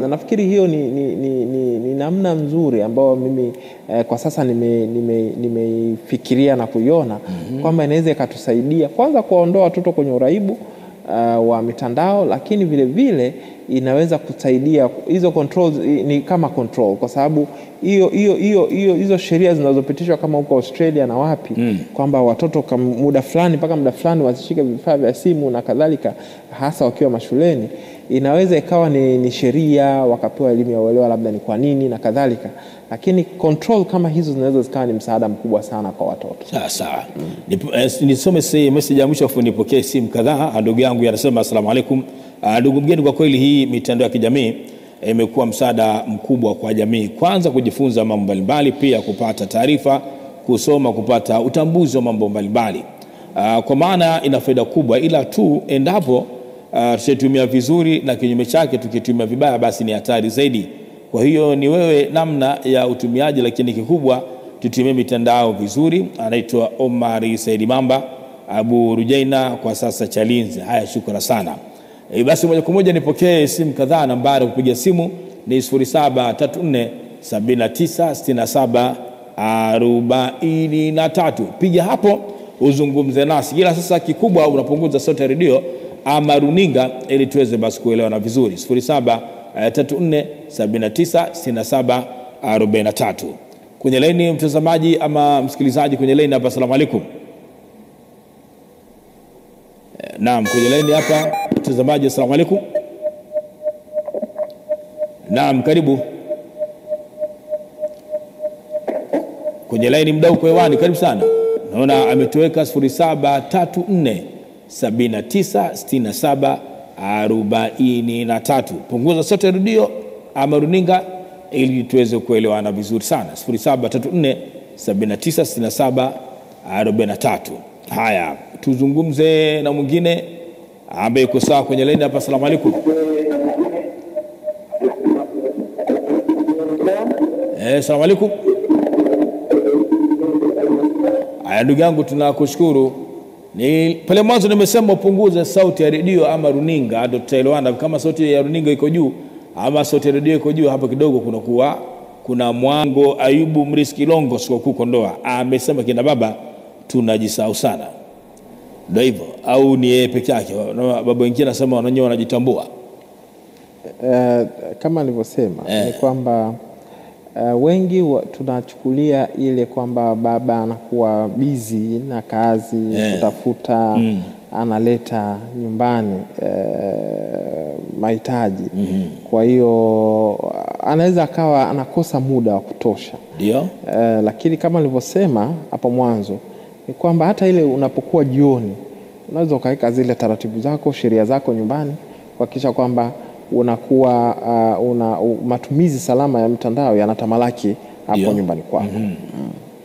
nafikiri hiyo ni namna nzuri ambayo mimi kwa sasa nimeifikiria na kuiona kwamba inaweza ikatusaidia kwanza kuondoa watoto kwenye uraibu wa mitandao, lakini vile vile inaweza kusaidia hizo controls ni kama control, kwa sababu hizo sheria zinazopitishwa kama huko Australia na wapi kwamba watoto muda fulani mpaka muda fulani wasishike vifaa vya simu na kadhalika, hasa wakiwa mashuleni, inaweza ikawa ni sheria, wakapewa elimu ya uelewa labda ni kwa nini na kadhalika, lakini control kama hizo zinaweza zikawa ni msaada mkubwa sana kwa watoto. Sasa nisome message ya mwisho afu nipokee simu kadhaa. Ndugu yangu anasema asalamu alaykum. Ndugu mgeni, kwa kweli hii mitandao ya kijamii imekuwa msaada mkubwa kwa jamii, kwanza kujifunza mambo mbalimbali, pia kupata taarifa, kusoma, kupata utambuzi wa mambo mbalimbali. Kwa maana ina faida kubwa, ila tu endapo tusitumia vizuri, na kinyume chake tukitumia vibaya basi ni hatari zaidi. Kwa hiyo ni wewe namna ya utumiaji, lakini kikubwa tutumie mitandao vizuri. Anaitwa Omari Saidi Mamba Abu Rujaina, kwa sasa Chalinze. Haya, shukrani sana. Basi moja kwa moja nipokee simu kadhaa. Nambari kupiga simu ni 0734796743. Piga hapo uzungumze nasi. Ila sasa kikubwa unapunguza sauti ya redio ama runinga ili tuweze basi kuelewana vizuri. 0734796743. Kwenye laini mtazamaji ama msikilizaji kwenye laini hapa, asalamu alaykum. Naam, kwenye laini hapa mtazamaji, asalamu alaykum. Naam, karibu. Kwenye laini mdau kwa hewani, karibu sana. Naona ametoweka. 0734796743. Punguza sauti ya redio ama runinga ili tuweze kuelewana vizuri sana. 0734796743. Haya, tuzungumze na mwingine ambaye yuko sawa kwenye line hapa. Asalamu alaykum. Asalamu alaykum. Haya ndugu yangu, tunakushukuru. Ni pale mwanzo nimesema upunguze sauti ya redio ama runinga, ndio tutaelewana. Kama sauti ya runinga iko juu ama sauti ya redio iko juu, hapa kidogo kuna Mwango Ayubu Mriski Longo siko Kondoa amesema kina baba tunajisahau sana. Ndio hivyo au ni yeye peke yake? Baba wengine nasema wananyoa wanajitambua. Kama nilivyosema ni kwamba wengi tunachukulia ile kwamba baba anakuwa busy na kazi, kutafuta analeta nyumbani mahitaji. Kwa hiyo anaweza akawa anakosa muda wa kutosha. Ndio. Lakini kama nilivyosema hapo mwanzo ni kwamba hata ile unapokuwa jioni unaweza ukaweka zile taratibu zako, sheria zako nyumbani, kuhakikisha kwamba unakuwa matumizi salama ya mtandao yanatamalaki hapo nyumbani kwako.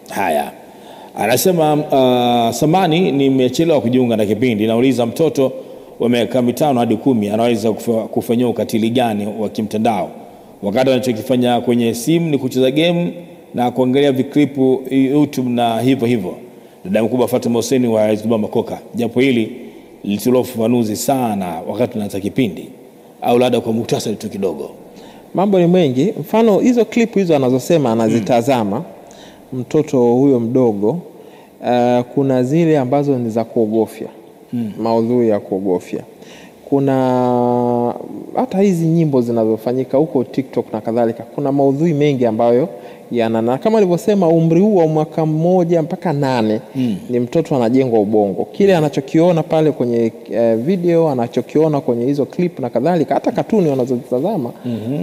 Haya. Anasema samani nimechelewa kujiunga na kipindi. Nauliza, mtoto wa miaka 5 hadi 10 anaweza kufanyia ukatili gani wa kimtandao wakati anachokifanya kwenye simu ni kucheza game na kuangalia viklipu YouTube na hivyo hivyo? Dada mkubwa Fatuma Hussein wa Zuba Makoka, japo hili litolewa ufafanuzi sana wakati tunaanza kipindi, au labda kwa muhtasari tu kidogo. Mambo ni mengi. Mfano hizo klipu hizo anazosema anazitazama mtoto huyo mdogo, kuna zile ambazo ni za kuogofya, maudhui ya kuogofya. Kuna hata hizi nyimbo zinazofanyika huko TikTok na kadhalika, kuna maudhui mengi ambayo na kama nilivyosema umri huu wa mwaka 1 mpaka 8 ni mtoto anajengwa ubongo. Kile anachokiona pale kwenye video, anachokiona kwenye hizo clip na kadhalika, hata katuni wanazotazama,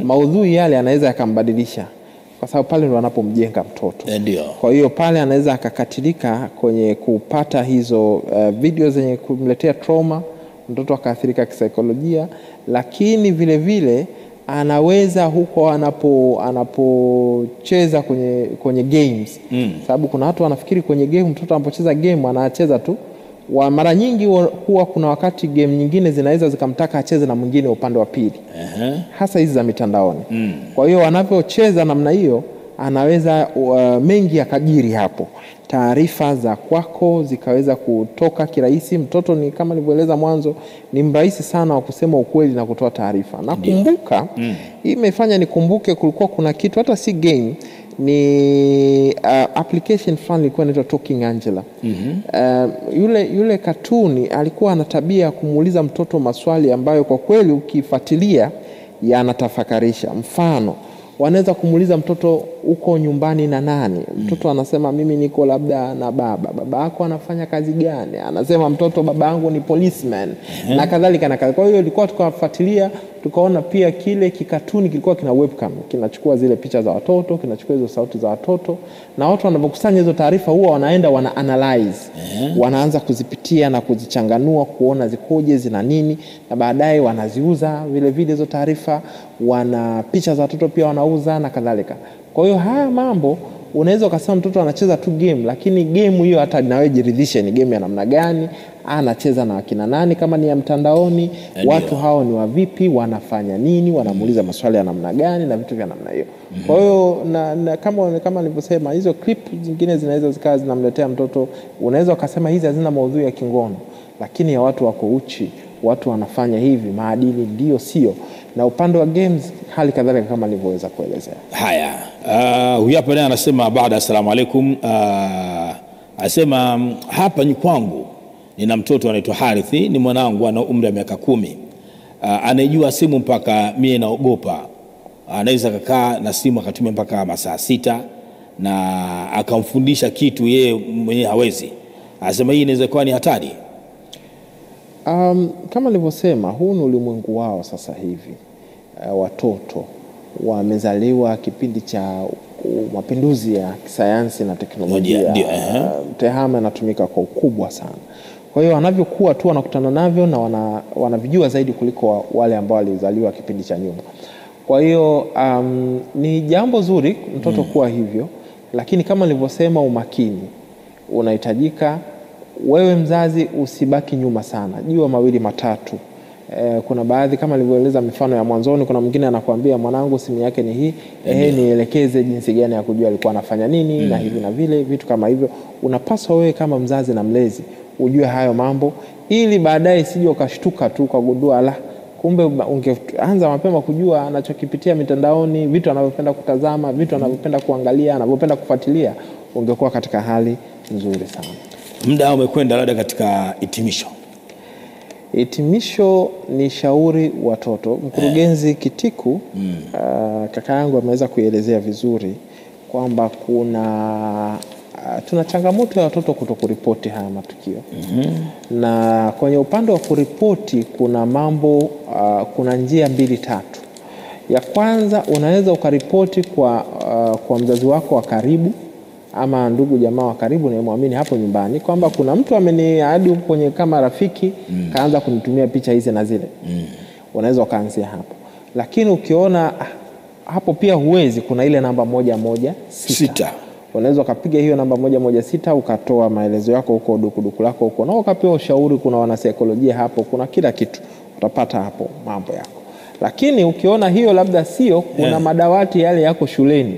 maudhui yale anaweza yakambadilisha, kwa sababu pale ndo anapomjenga mtoto. Ndio. Kwa hiyo pale anaweza akakatilika kwenye kupata hizo video zenye kumletea trauma, mtoto akaathirika kisaikolojia. Lakini vile vile anaweza huko anapocheza kwenye games, sababu kuna watu wanafikiri kwenye game mtoto anapocheza game anacheza tu. Mara nyingi huwa kuna wakati game nyingine zinaweza zikamtaka acheze na mwingine upande wa pili, hasa hizi za mitandaoni. Kwa hiyo wanapocheza namna hiyo anaweza mengi yakajiri hapo, taarifa za kwako zikaweza kutoka kirahisi. Mtoto ni kama nilivyoeleza mwanzo, ni mrahisi sana wa kusema ukweli na kutoa taarifa. Nakumbuka imefanya nikumbuke, kulikuwa kuna kitu hata si game, ni application fulani ilikuwa inaitwa Talking Angela. Yule katuni alikuwa ana tabia kumuuliza mtoto maswali ambayo kwa kweli ukifuatilia yanatafakarisha. Mfano, wanaweza kumuuliza mtoto uko nyumbani na nani? Mtoto anasema mimi niko labda na baba. Baba yako anafanya kazi gani? Anasema mtoto baba yangu ni policeman, na kadhalika na kadhalika. Kwa hiyo ilikuwa tukafuatilia, tukaona pia kile kikatuni kilikuwa kina webcam, kinachukua zile picha za watoto, kinachukua hizo sauti za watoto, na watu wanapokusanya hizo taarifa huwa wanaenda wana analyze, wanaanza kuzipitia na kuzichanganua kuona zikoje, zina nini, na baadaye wanaziuza vile vile hizo taarifa. Wana picha za watoto pia wanauza na kadhalika. Kwa hiyo haya mambo unaweza ukasema mtoto anacheza tu game, lakini game hiyo hata nawe jiridhishe ni game ya namna gani, anacheza na wakina nani, kama ni ya mtandaoni, watu hao ni wa vipi, wanafanya nini, wanamuuliza maswali ya namna gani na vitu vya namna hiyo. Kwa hiyo kama nilivyosema, hizo clip zingine zinaweza zikawa zinamletea mtoto, unaweza ukasema hizi hazina maudhui ya kingono, lakini ya watu wako uchi, watu wanafanya hivi, maadili ndio sio. Na upande wa games hali kadhalika kama nilivyoweza kuelezea. Haya, huyu hapa naye anasema baada asalamu alaykum, asema hapa ni kwangu nina mtoto anaitwa Harithi, ni mwanangu ana umri wa miaka 10. Anajua simu mpaka mimi naogopa. Anaweza kukaa na simu akatumia mpaka masaa 6 na akamfundisha kitu yeye mwenyewe hawezi. Anasema hii inaweza kuwa ni hatari. Kama nilivyosema, huu ni ulimwengu wao sasa hivi. Watoto wamezaliwa kipindi cha mapinduzi ya kisayansi na teknolojia. Tehama inatumika kwa ukubwa sana. Kwa hiyo wanavyokuwa tu wanakutana navyo na wanavijua zaidi kuliko wale ambao walizaliwa kipindi cha nyuma. Kwa hiyo ni jambo zuri mtoto kuwa hivyo, lakini kama nilivyosema, umakini unahitajika. Wewe mzazi usibaki nyuma sana, jua mawili matatu. Kuna baadhi kama nilivyoeleza mifano ya mwanzoni, kuna mwingine anakuambia mwanangu simu yake ni hii, nielekeze jinsi gani ya kujua alikuwa anafanya nini na hivi na vile, vitu kama hivyo. Unapaswa wewe kama mzazi na mlezi ujue hayo mambo, ili baadaye sije ukashtuka tu ukagundua kumbe ungeanza mapema kujua anachokipitia mitandaoni, vitu anavyopenda kutazama, vitu anavyopenda kuangalia, anavyopenda kufuatilia, ungekuwa katika hali nzuri sana. Muda umekwenda, labda katika hitimisho. Hitimisho ni shauri watoto. Mkurugenzi Kitiku kaka yangu ameweza kuelezea vizuri kwamba tuna changamoto ya watoto kutokuripoti haya matukio. Na kwenye upande wa kuripoti kuna mambo, kuna njia 2-3. Ya kwanza, unaweza ukaripoti kwa mzazi wako wa karibu ama ndugu jamaa wa karibu na muamini hapo nyumbani, kwamba kuna mtu ameniadi kwenye kama rafiki kaanza kunitumia picha hizi na zile. Unaweza ukaanzia hapo. Lakini ukiona hapo pia huwezi, kuna ile namba 116. Unaweza ukapiga hiyo namba 116 ukatoa maelezo yako huko, dukuduku lako huko, na ukapewa ushauri. Kuna wanasaikolojia hapo, kuna kila kitu utapata hapo mambo yako. Lakini ukiona hiyo labda sio, kuna madawati yale yako shuleni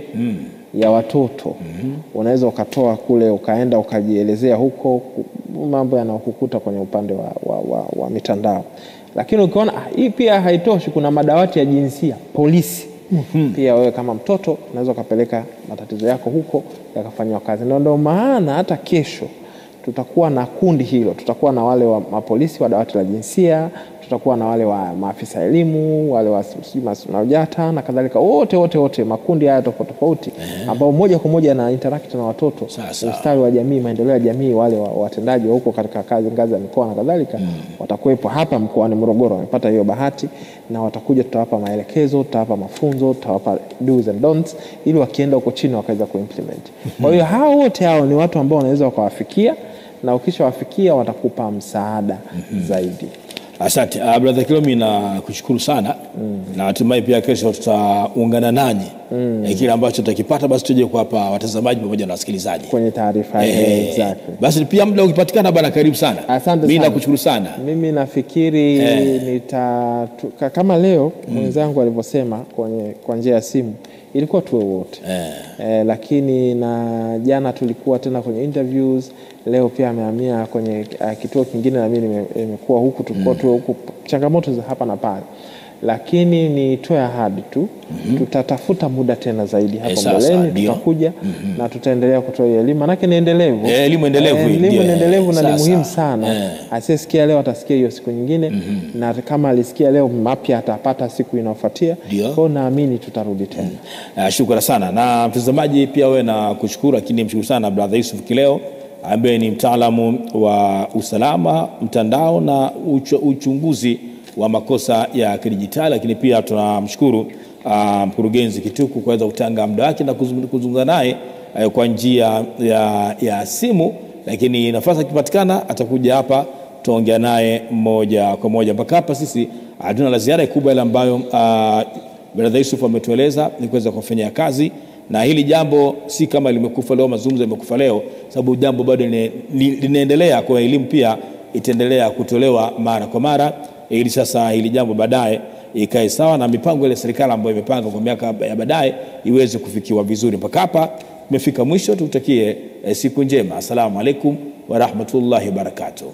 ya watoto. Unaweza ukatoa kule ukaenda ukajielezea huko, mambo yanayokukuta kwenye upande wa mitandao. Lakini ukiona hii pia haitoshi, kuna madawati ya jinsia, polisi. Pia wewe kama mtoto unaweza ukapeleka matatizo yako huko yakafanywa kazi. Na ndio maana hata kesho tutakuwa na kundi hilo, tutakuwa na wale wa mapolisi wa dawati la jinsia, tutakuwa na wale wa maafisa elimu, wale wa maujata na kadhalika, wote makundi haya tofauti ambao moja kwa moja na interact na watoto, ustawi wa jamii, maendeleo ya jamii, wale watendaji wa huko katika ngazi ya mikoa na kadhalika watakuwepo hapa mkoani Morogoro. Wamepata hiyo bahati na watakuja, tutawapa maelekezo, tutawapa mafunzo, tutawapa do's and don'ts ili wakienda huko chini wakaweza kuimplement. Kwa hiyo hao wote hao ni watu ambao wanaweza wakawafikia, na ukishawafikia watakupa msaada zaidi. Asante. Brother Kilomi, na kushukuru sana. Na hatimaye pia kesho tutaungana nanyi. Kile ambacho tutakipata basi tuje kwa hapa watazamaji pamoja na wasikilizaji kwenye taarifa exactly. Basi pia muda ukipatikana bana, karibu sana. Asante. Mimi nakushukuru sana. Mimi nafikiri kama leo mwenzangu alivyosema kwa njia ya simu ilikuwa tuwe wote. Lakini na jana tulikuwa tena kwenye interviews, leo pia amehamia kwenye kituo kingine na mimi nimekuwa huku, tulikuwa tuwe huku, changamoto za hapa na pale. Lakini nitoe ahadi tu, tutatafuta muda tena zaidi hapo mbeleni, tutakuja na tutaendelea kutoa elimu, manake ni endelevu. Elimu endelevu na ni muhimu sana. Asiyesikia leo atasikia hiyo siku nyingine, na kama alisikia leo mapya atapata siku inayofuatia. Kwa naamini tutarudi tena. Shukrani sana. Na mtazamaji pia wewe na kushukuru, lakini mshukuru sana Brother Yusuf Kileo ambaye ni mtaalamu wa usalama mtandao na uchunguzi wa makosa ya kidijitali, lakini pia tunamshukuru mkurugenzi Kituku kuweza kutanga muda wake na kuzungumza naye kwa njia ya simu, lakini nafasi ikipatikana atakuja hapa tuongea naye moja kwa moja. Mpaka hapa sisi hatuna la ziada kubwa, ile ambayo Brother Yusuf ametueleza ni kuweza kufanyia kazi, na hili jambo si kama limekufa leo, mazungumzo yamekufa leo, sababu jambo bado linaendelea. Kwa elimu pia itaendelea kutolewa mara kwa mara, ili sasa hili jambo baadaye ikae sawa na mipango ile serikali ambayo imepanga kwa miaka ya baadaye iweze kufikiwa vizuri. Mpaka hapa tumefika mwisho, tukutakie siku njema. Asalamu alaykum wa rahmatullahi wa barakatuh.